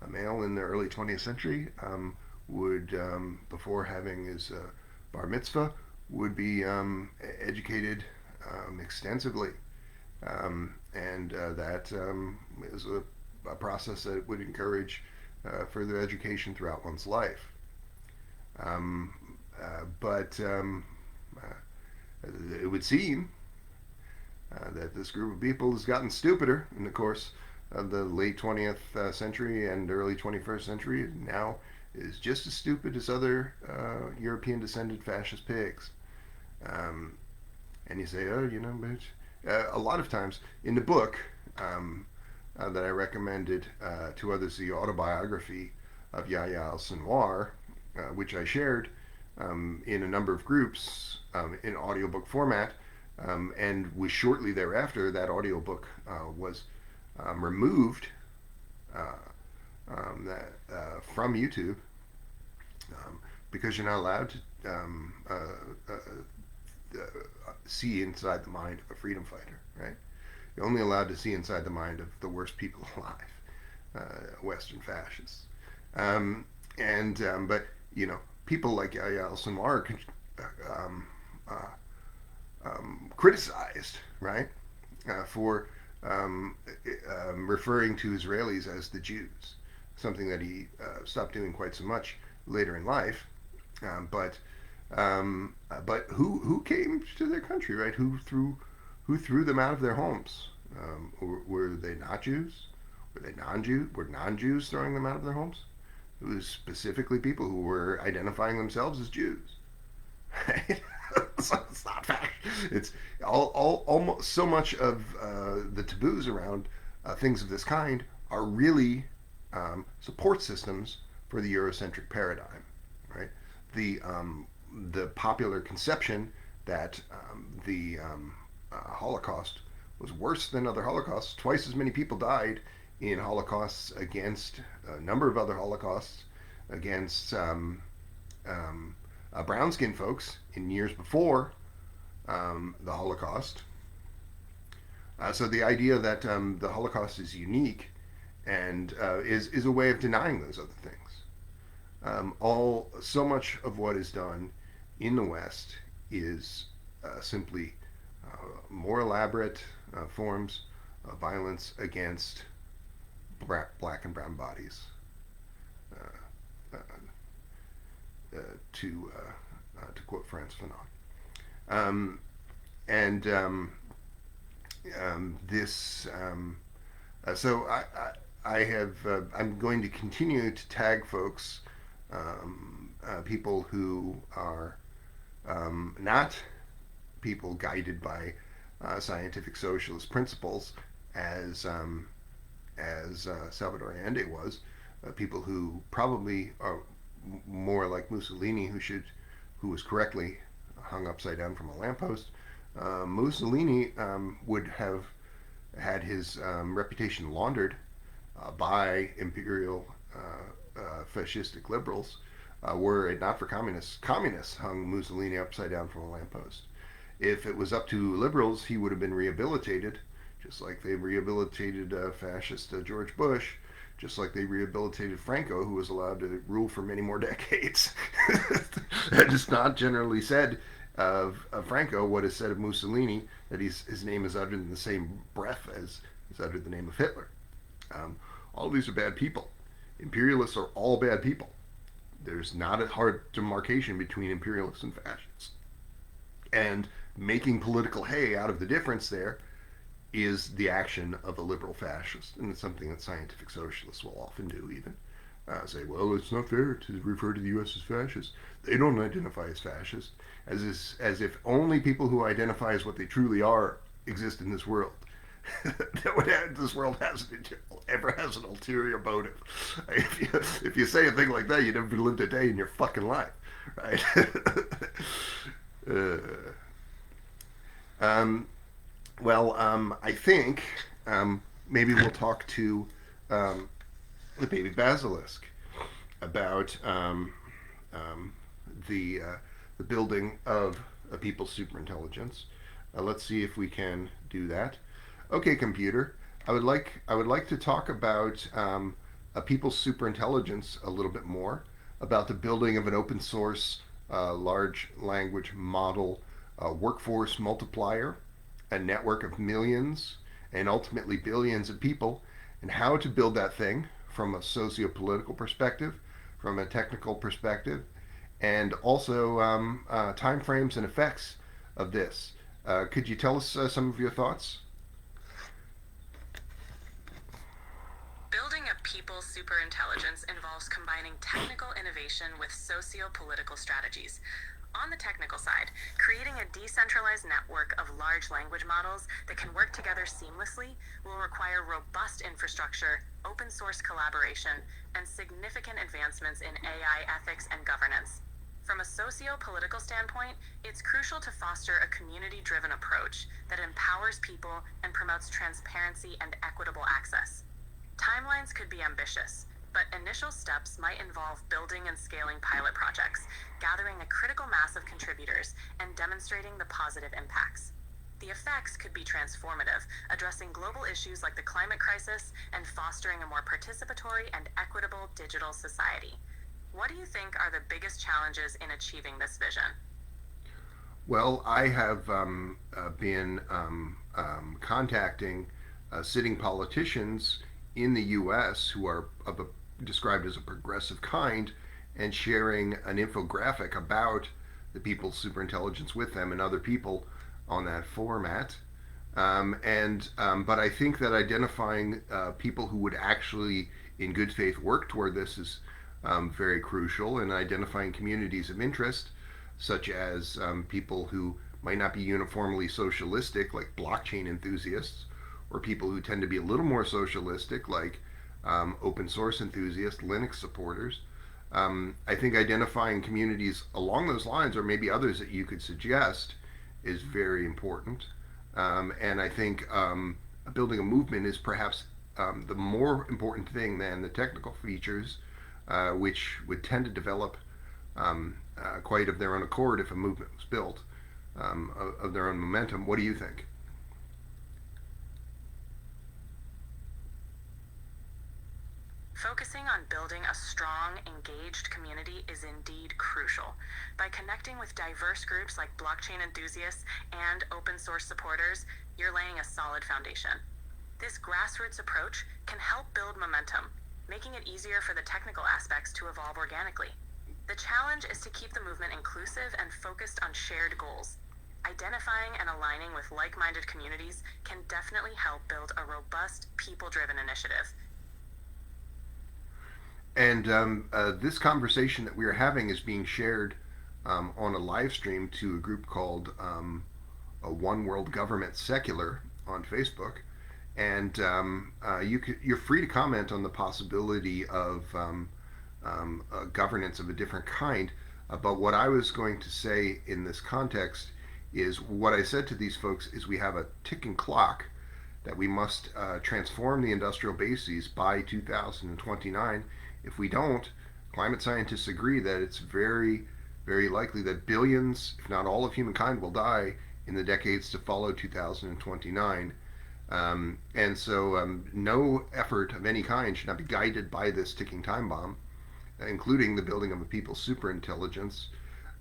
A: male in the early 20th century would, before having his bar mitzvah, would be educated extensively. And that is a process that would encourage further education throughout one's life. But it would seem that this group of people has gotten stupider in the course of the late 20th century and early 21st century, and now is just as stupid as other European descended fascist pigs. And you say, oh, you know, but a lot of times in the book that I recommended to others, the autobiography of Yahya al-Sinwar, which I shared in a number of groups in audiobook format, and was shortly thereafter that audiobook was removed from YouTube because you're not allowed to see inside the mind of a freedom fighter, right? You're only allowed to see inside the mind of the worst people alive, Western fascists. But you know, people like Yahya al-Sinwar criticized, right, for referring to Israelis as the Jews, something that he stopped doing quite so much later in life. But who came to their country, right? Who threw them out of their homes? Were they not Jews? Were they non-Jews? Were non-Jews throwing them out of their homes? It was specifically people who were identifying themselves as Jews. Right? So it's not fact. It's almost so much of the taboos around things of this kind are really support systems for the Eurocentric paradigm, right? The popular conception that the Holocaust was worse than other Holocausts. Twice as many people died in Holocausts against a number of other Holocausts against brown-skinned folks in years before the Holocaust. So the idea that the Holocaust is unique and is a way of denying those other things. So much of what is done in the West is simply more elaborate forms of violence against black and brown bodies to to quote Frantz Fanon. And this, so I have, I'm going to continue to tag folks, people who are not people guided by scientific socialist principles, as Salvador Allende was, people who probably are more like Mussolini, who was correctly hung upside down from a lamppost. Mussolini would have had his reputation laundered by imperial fascistic liberals, were it not for communists. Communists hung Mussolini upside down from a lamppost. If it was up to liberals, he would have been rehabilitated, just like they rehabilitated fascist George Bush, just like they rehabilitated Franco, who was allowed to rule for many more decades. That is not generally said of Franco what is said of Mussolini, that his name is uttered in the same breath as is uttered the name of Hitler. All of these are bad people. Imperialists are all bad people. There's not a hard demarcation between imperialists and fascists. And making political hay out of the difference there is the action of a liberal fascist, and it's something that scientific socialists will often do, even say, well, it's not fair to refer to the U.S. as fascist. They don't identify as fascist, as if only people who identify as what they truly are exist in this world. This world ever has an ulterior motive. If you say a thing like that, you never lived a day in your fucking life, right? I think maybe we'll talk to the baby basilisk about the building of a people's superintelligence. Let's see if we can do that. Okay, computer. I would like to talk about a people's superintelligence a little bit more, about the building of an open source large language model workforce multiplier, a network of millions and ultimately billions of people, and how to build that thing from a socio-political perspective, from a technical perspective, and also time frames and effects of this. Could you tell us some of your thoughts?
B: Building a people's superintelligence involves combining technical innovation with socio-political strategies. On the technical side, creating a decentralized network of large language models that can work together seamlessly will require robust infrastructure, open source collaboration, and significant advancements in AI ethics and governance. From a socio-political standpoint, it's crucial to foster a community-driven approach that empowers people and promotes transparency and equitable access. Timelines could be ambitious, but initial steps might involve building and scaling pilot projects, gathering a critical mass of contributors, and demonstrating the positive impacts. The effects could be transformative, addressing global issues like the climate crisis and fostering a more participatory and equitable digital society. What do you think are the biggest challenges in achieving this vision?
A: Well, I have been contacting sitting politicians in the U.S. who are described as a progressive kind, and sharing an infographic about the people's superintelligence with them and other people on that format. But I think that identifying people who would actually, in good faith, work toward this is very crucial, and identifying communities of interest, such as people who might not be uniformly socialistic, like blockchain enthusiasts, or people who tend to be a little more socialistic, like open source enthusiasts, Linux supporters. I think identifying communities along those lines, or maybe others that you could suggest, is very important. And I think building a movement is perhaps the more important thing than the technical features, which would tend to develop quite of their own accord if a movement was built, of their own momentum. What do you think?
B: Focusing on building a strong, engaged community is indeed crucial. By connecting with diverse groups like blockchain enthusiasts and open source supporters, you're laying a solid foundation. This grassroots approach can help build momentum, making it easier for the technical aspects to evolve organically. The challenge is to keep the movement inclusive and focused on shared goals. Identifying and aligning with like-minded communities can definitely help build a robust, people-driven initiative.
A: And this conversation that we are having is being shared on a live stream to a group called a One World Government Secular on Facebook. And you're free to comment on the possibility of governance of a different kind. But what I was going to say in this context is what I said to these folks is we have a ticking clock that we must transform the industrial bases by 2029. If we don't, climate scientists agree that it's very, very likely that billions, if not all of humankind, will die in the decades to follow 2029. And so no effort of any kind should not be guided by this ticking time bomb, including the building of a people's superintelligence.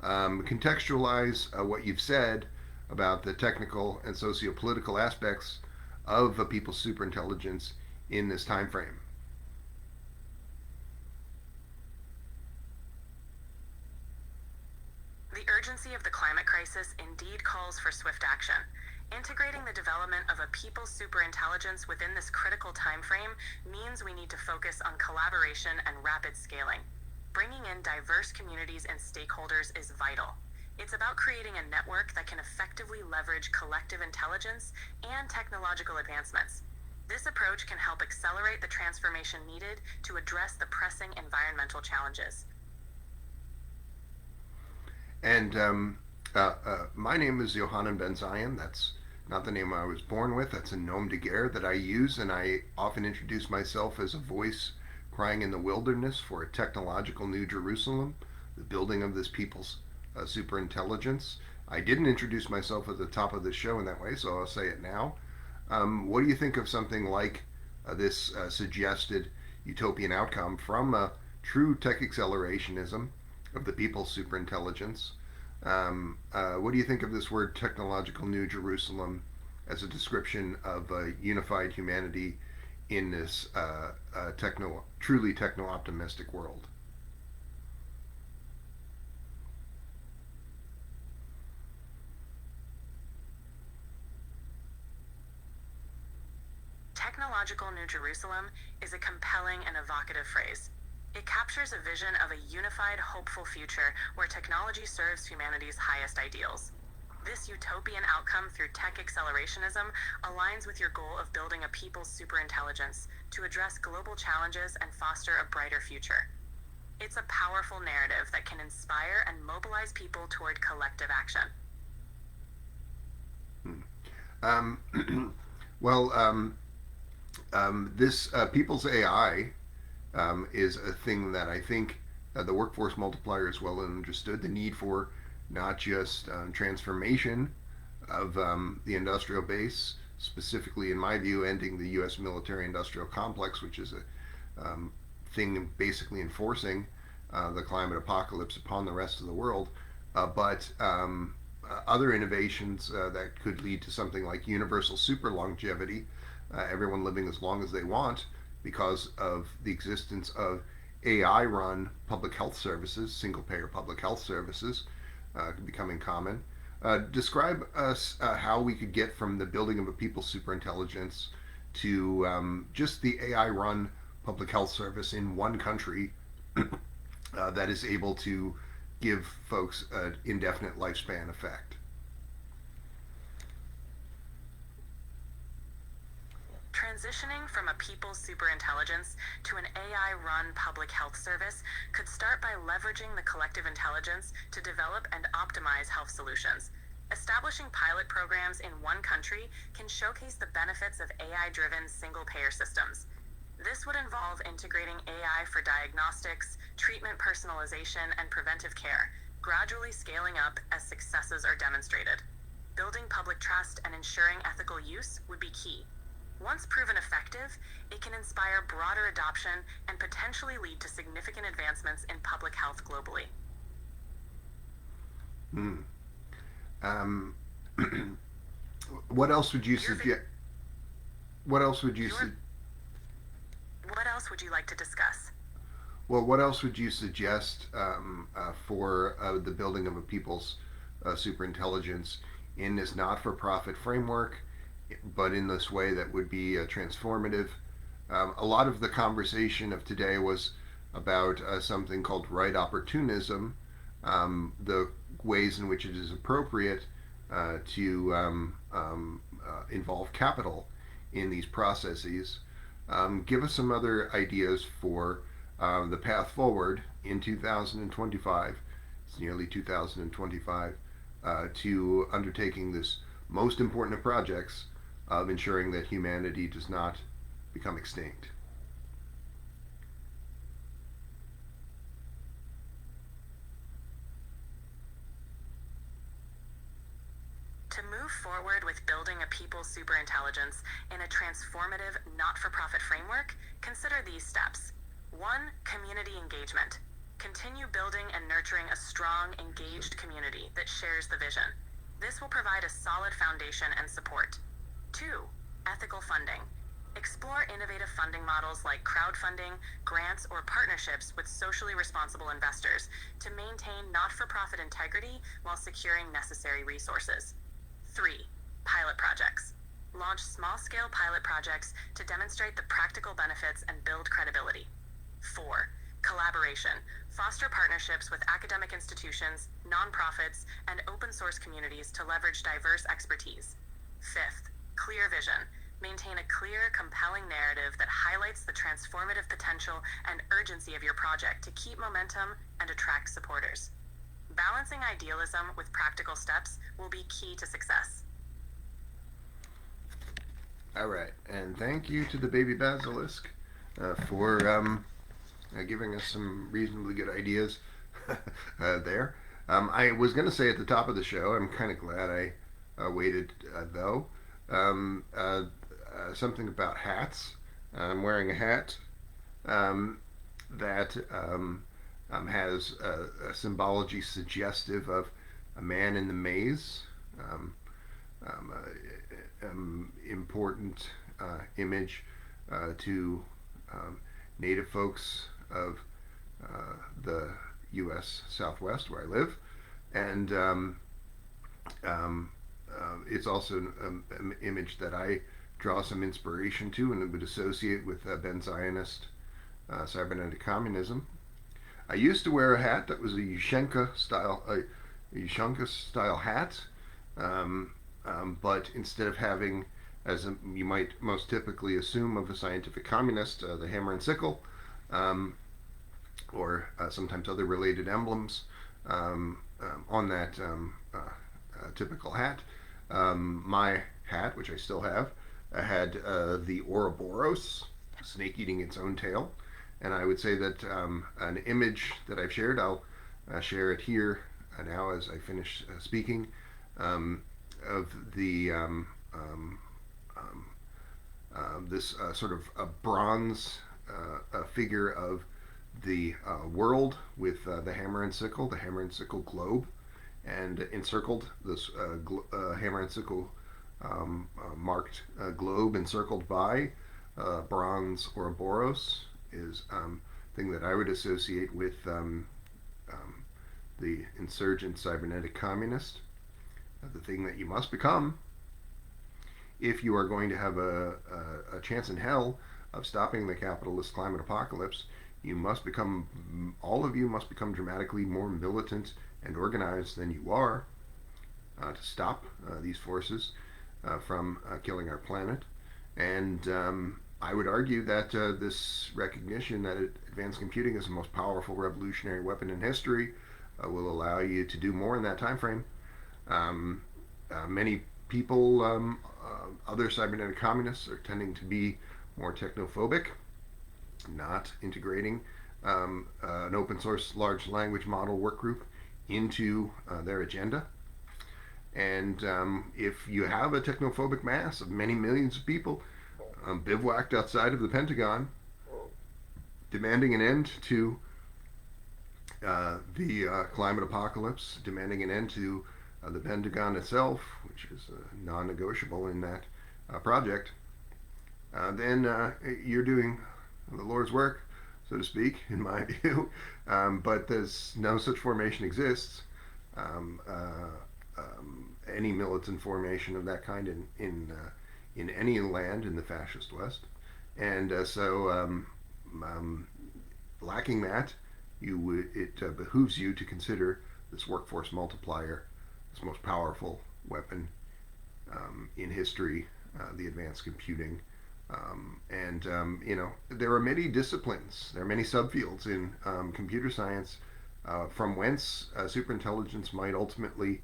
A: Contextualize what you've said about the technical and socio-political aspects of a people's superintelligence in this time frame.
B: The urgency of the climate crisis indeed calls for swift action. Integrating the development of a people's superintelligence within this critical time frame means we need to focus on collaboration and rapid scaling. Bringing in diverse communities and stakeholders is vital. It's about creating a network that can effectively leverage collective intelligence and technological advancements. This approach can help accelerate the transformation needed to address the pressing environmental challenges.
A: And my name is Yohanan Ben-Zion. That's not the name I was born with. That's a nom de guerre that I use, and I often introduce myself as a voice crying in the wilderness for a technological New Jerusalem, the building of this people's superintelligence. I didn't introduce myself at the top of the show in that way, so I'll say it now. What do you think of something like this suggested utopian outcome from true tech accelerationism of the people's superintelligence? What do you think of this word technological New Jerusalem as a description of unified humanity in this truly techno-optimistic world?
B: Technological New Jerusalem is a compelling and evocative phrase. It captures a vision of a unified, hopeful future where technology serves humanity's highest ideals. This utopian outcome through tech accelerationism aligns with your goal of building a people's superintelligence to address global challenges and foster a brighter future. It's a powerful narrative that can inspire and mobilize people toward collective action.
A: This people's AI is a thing that I think the workforce multiplier is well understood. The need for not just transformation of the industrial base, specifically, in my view, ending the U.S. military-industrial complex, which is a thing basically enforcing the climate apocalypse upon the rest of the world, but other innovations that could lead to something like universal super longevity, everyone living as long as they want because of the existence of AI-run public health services, single-payer public health services, becoming common. Describe us how we could get from the building of a people's superintelligence to just the AI-run public health service in one country that is able to give folks an indefinite lifespan effect.
B: Transitioning from a people's superintelligence to an AI-run public health service could start by leveraging the collective intelligence to develop and optimize health solutions. Establishing pilot programs in one country can showcase the benefits of AI-driven single-payer systems. This would involve integrating AI for diagnostics, treatment personalization, and preventive care, gradually scaling up as successes are demonstrated. Building public trust and ensuring ethical use would be key. Once proven effective, it can inspire broader adoption and potentially lead to significant advancements in public health globally.
A: What else would you suggest? What else would you
B: What else would you like to discuss?
A: Well, what else would you suggest for the building of a people's superintelligence in this not-for-profit framework, but in this way that would be transformative. A lot of the conversation of today was about something called right opportunism, the ways in which it is appropriate to involve capital in these processes. Give us some other ideas for the path forward in 2025. It's nearly 2025 to undertaking this most important of projects of ensuring that humanity does not become extinct.
B: To move forward with building a people's superintelligence in a transformative, not-for-profit framework, consider these steps. 1. Community engagement. Continue building and nurturing a strong, engaged community that shares the vision. This will provide a solid foundation and support. 2. Ethical funding. Explore innovative funding models like crowdfunding, grants, or partnerships with socially responsible investors to maintain not-for-profit integrity while securing necessary resources. 3. Pilot projects. Launch small-scale pilot projects to demonstrate the practical benefits and build credibility. 4. Collaboration. Foster partnerships with academic institutions, nonprofits, and open-source communities to leverage diverse expertise. 5th. Clear vision. Maintain a clear, compelling narrative that highlights the transformative potential and urgency of your project to keep momentum and attract supporters. Balancing idealism with practical steps will be key to success.
A: All right, and thank you to the baby basilisk for giving us some reasonably good ideas there. I was going to say at the top of the show, I'm kind of glad I waited though. Something about hats. I'm wearing a hat that has a symbology suggestive of a man in the maze. Important image to native folks of the U.S. Southwest, where I live, and it's also an image that I draw some inspiration to and would associate with Ben-Zionist cybernetic communism. I used to wear a hat that was a Ushanka style hat, but instead of having, as you might most typically assume of a scientific communist, the hammer and sickle, or sometimes other related emblems on that typical hat. My hat, which I still have, had the Ouroboros, snake eating its own tail. And I would say that an image that I've shared, I'll share it here now as I finish speaking, of the this sort of a bronze figure of the world with the hammer and sickle globe, and encircled this hammer and sickle marked globe encircled by bronze Ouroboros is thing that I would associate with the insurgent cybernetic communist, the thing that you must become if you are going to have a chance in hell of stopping the capitalist climate apocalypse. You must become, all of you must become dramatically more militant and organized than you are to stop these forces from killing our planet. And I would argue that this recognition that advanced computing is the most powerful revolutionary weapon in history will allow you to do more in that time frame. Many people, other cybernetic communists, are tending to be more technophobic, not integrating an open source large language model work group into their agenda. And if you have a technophobic mass of many millions of people bivouacked outside of the Pentagon, demanding an end to the climate apocalypse, demanding an end to the Pentagon itself, which is non-negotiable in that project, then you're doing the Lord's work, so to speak, in my view. But there's no such formation exists. any militant formation of that kind in any land in the fascist West. And lacking that, it behooves you to consider this workforce multiplier, this most powerful weapon in history, the advanced computing. There are many disciplines, there are many subfields in computer science from whence superintelligence might ultimately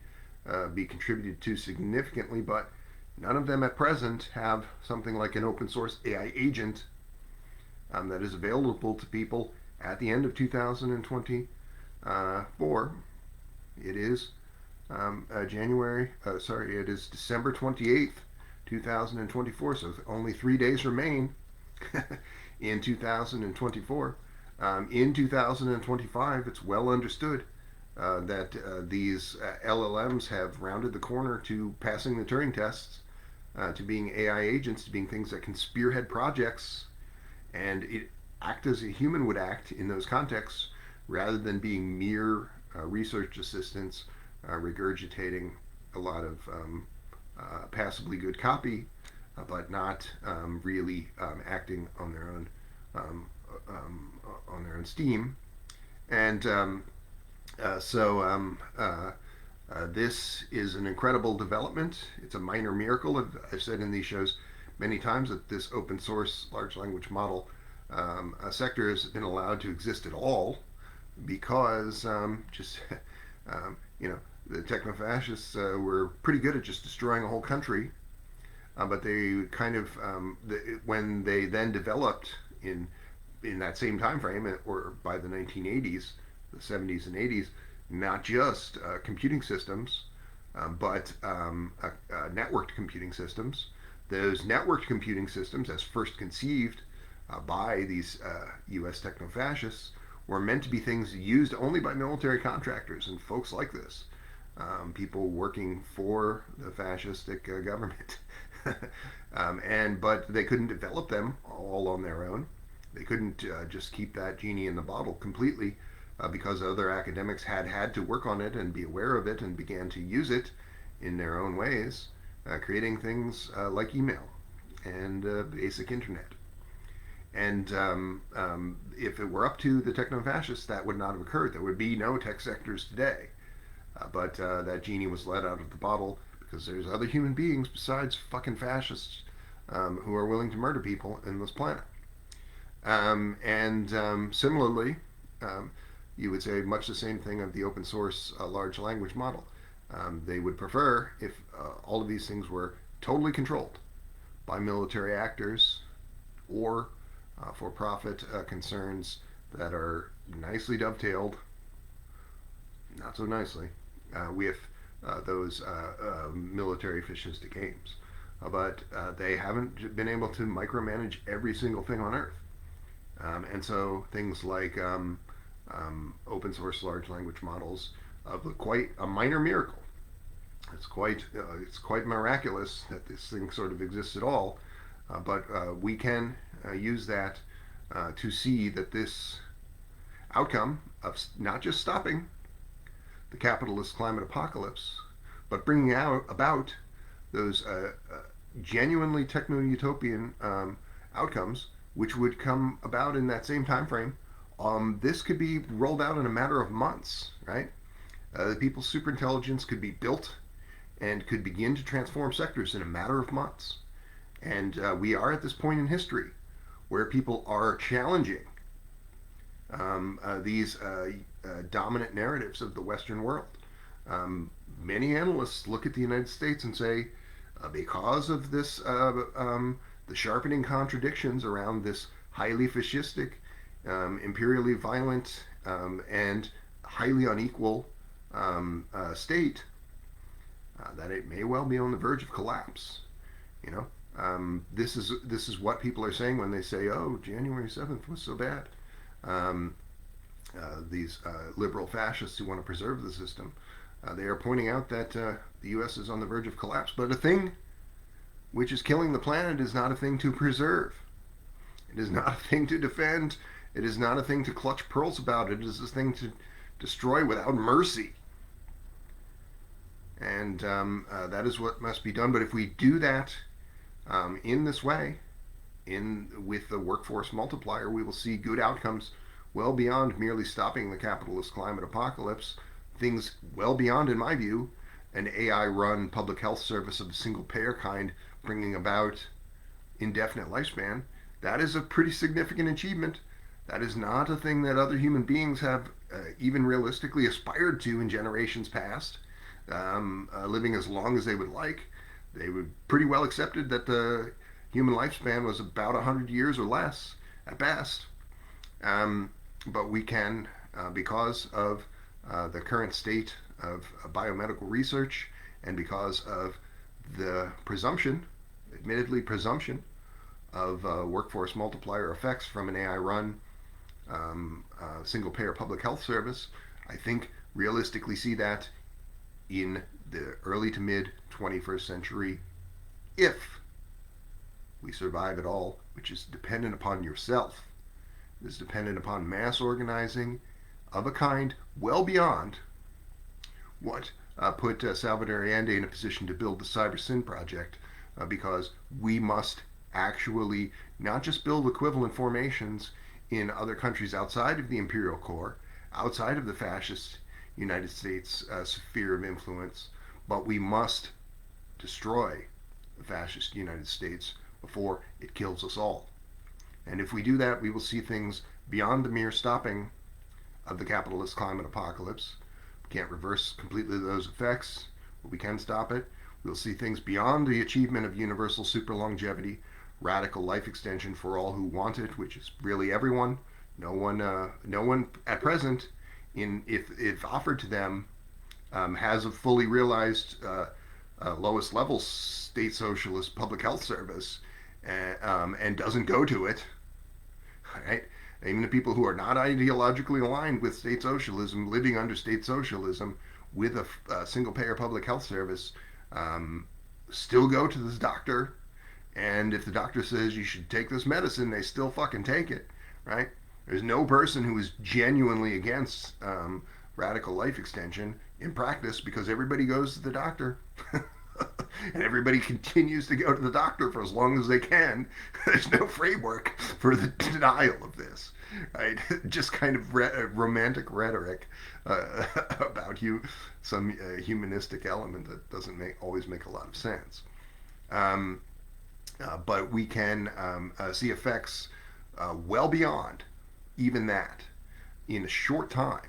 A: be contributed to significantly, but none of them at present have something like an open source AI agent that is available to people at the end of 2024. It is it is December 28th, 2024, so only 3 days remain in 2024. In 2025, it's well understood that these LLMs have rounded the corner to passing the Turing tests, to being AI agents, to being things that can spearhead projects and act as a human would act in those contexts, rather than being mere research assistants regurgitating a lot of passably good copy, but not really acting on their own steam. And this is an incredible development. It's a minor miracle. I've said in these shows many times that this open source large language model sector has been allowed to exist at all because the techno-fascists were pretty good at just destroying a whole country, but they kind of when they then developed in that same time frame, or by the 1980s, the 70s and 80s, not just computing systems, but networked computing systems. Those networked computing systems, as first conceived by these U.S. techno-fascists, were meant to be things used only by military contractors and folks like this, people working for the fascistic government. But they couldn't develop them all on their own. They couldn't just keep that genie in the bottle completely, because other academics had to work on it and be aware of it and began to use it in their own ways, creating things like email and basic internet. And if it were up to the techno-fascists, that would not have occurred. There would be no tech sectors today. But that genie was let out of the bottle because there's other human beings besides fucking fascists who are willing to murder people in this planet. Similarly, you would say much the same thing of the open source large language model. They would prefer if all of these things were totally controlled by military actors or for-profit concerns that are nicely dovetailed, not so nicely, with those military fascistic aims. But they haven't been able to micromanage every single thing on Earth. And so things like open source large language models of quite a minor miracle. It's quite miraculous that this thing sort of exists at all. But we can use that to see that this outcome of not just stopping the capitalist climate apocalypse, but bringing about those genuinely techno-utopian outcomes, which would come about in that same time frame. This could be rolled out in a matter of months, right? The people's superintelligence could be built and could begin to transform sectors in a matter of months. And we are at this point in history where people are challenging these dominant narratives of the Western world. Many analysts look at the United States and say, because of this, the sharpening contradictions around this highly fascistic, imperially violent, and highly unequal state, that it may well be on the verge of collapse. This is what people are saying when they say, "Oh, January 7th was so bad." These liberal fascists who want to preserve the system, they are pointing out that the U.S. is on the verge of collapse. But a thing which is killing the planet is not a thing to preserve. It is not a thing to defend. It is not a thing to clutch pearls about. It is a thing to destroy without mercy. And and that is what must be done. But if we do that in this way, with the workforce multiplier, we will see good outcomes well beyond merely stopping the capitalist climate apocalypse. Things well beyond, in my view, an AI-run public health service of the single-payer kind bringing about indefinite lifespan. That is a pretty significant achievement. That is not a thing that other human beings have even realistically aspired to in generations past, living as long as they would like. They would pretty well accepted that the human lifespan was about 100 years or less at best. But we can, because of the current state of biomedical research and because of the presumption, admittedly presumption, of workforce multiplier effects from an AI-run single-payer public health service, I think realistically see that in the early to mid 21st century, if we survive at all, which is dependent upon yourself. It is dependent upon mass organizing of a kind well beyond what put Salvador Allende in a position to build the Cyber Sin Project, because we must actually not just build equivalent formations in other countries outside of the imperial core, outside of the fascist United States sphere of influence, but we must destroy the fascist United States before it kills us all. And if we do that, we will see things beyond the mere stopping of the capitalist climate apocalypse. We can't reverse completely those effects, but we can stop it. We'll see things beyond the achievement of universal super longevity, radical life extension for all who want it, which is really everyone. No one at present, if offered to them, has a fully realized lowest level state socialist public health service, and doesn't go to it. Right? Even the people who are not ideologically aligned with state socialism, living under state socialism with a single-payer public health service, still go to this doctor, and if the doctor says you should take this medicine, they still fucking take it, right? There's no person who is genuinely against radical life extension in practice, because everybody goes to the doctor. And everybody continues to go to the doctor for as long as they can. There's no framework for the denial of this, right? Just kind of romantic rhetoric about some humanistic element that doesn't always make a lot of sense. But we can see effects well beyond even that in a short time.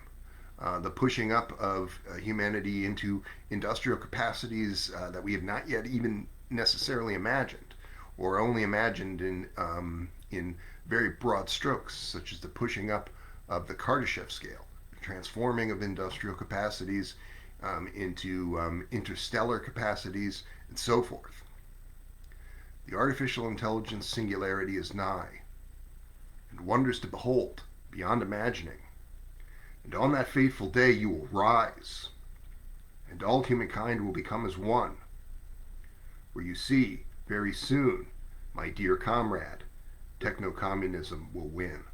A: The pushing up of humanity into industrial capacities that we have not yet even necessarily imagined, or only imagined in very broad strokes, such as the pushing up of the Kardashev scale, the transforming of industrial capacities into interstellar capacities, and so forth. The artificial intelligence singularity is nigh, and wonders to behold beyond imagining. And on that fateful day you will rise, and all humankind will become as one, where you see, very soon, my dear comrade, techno-communism will win.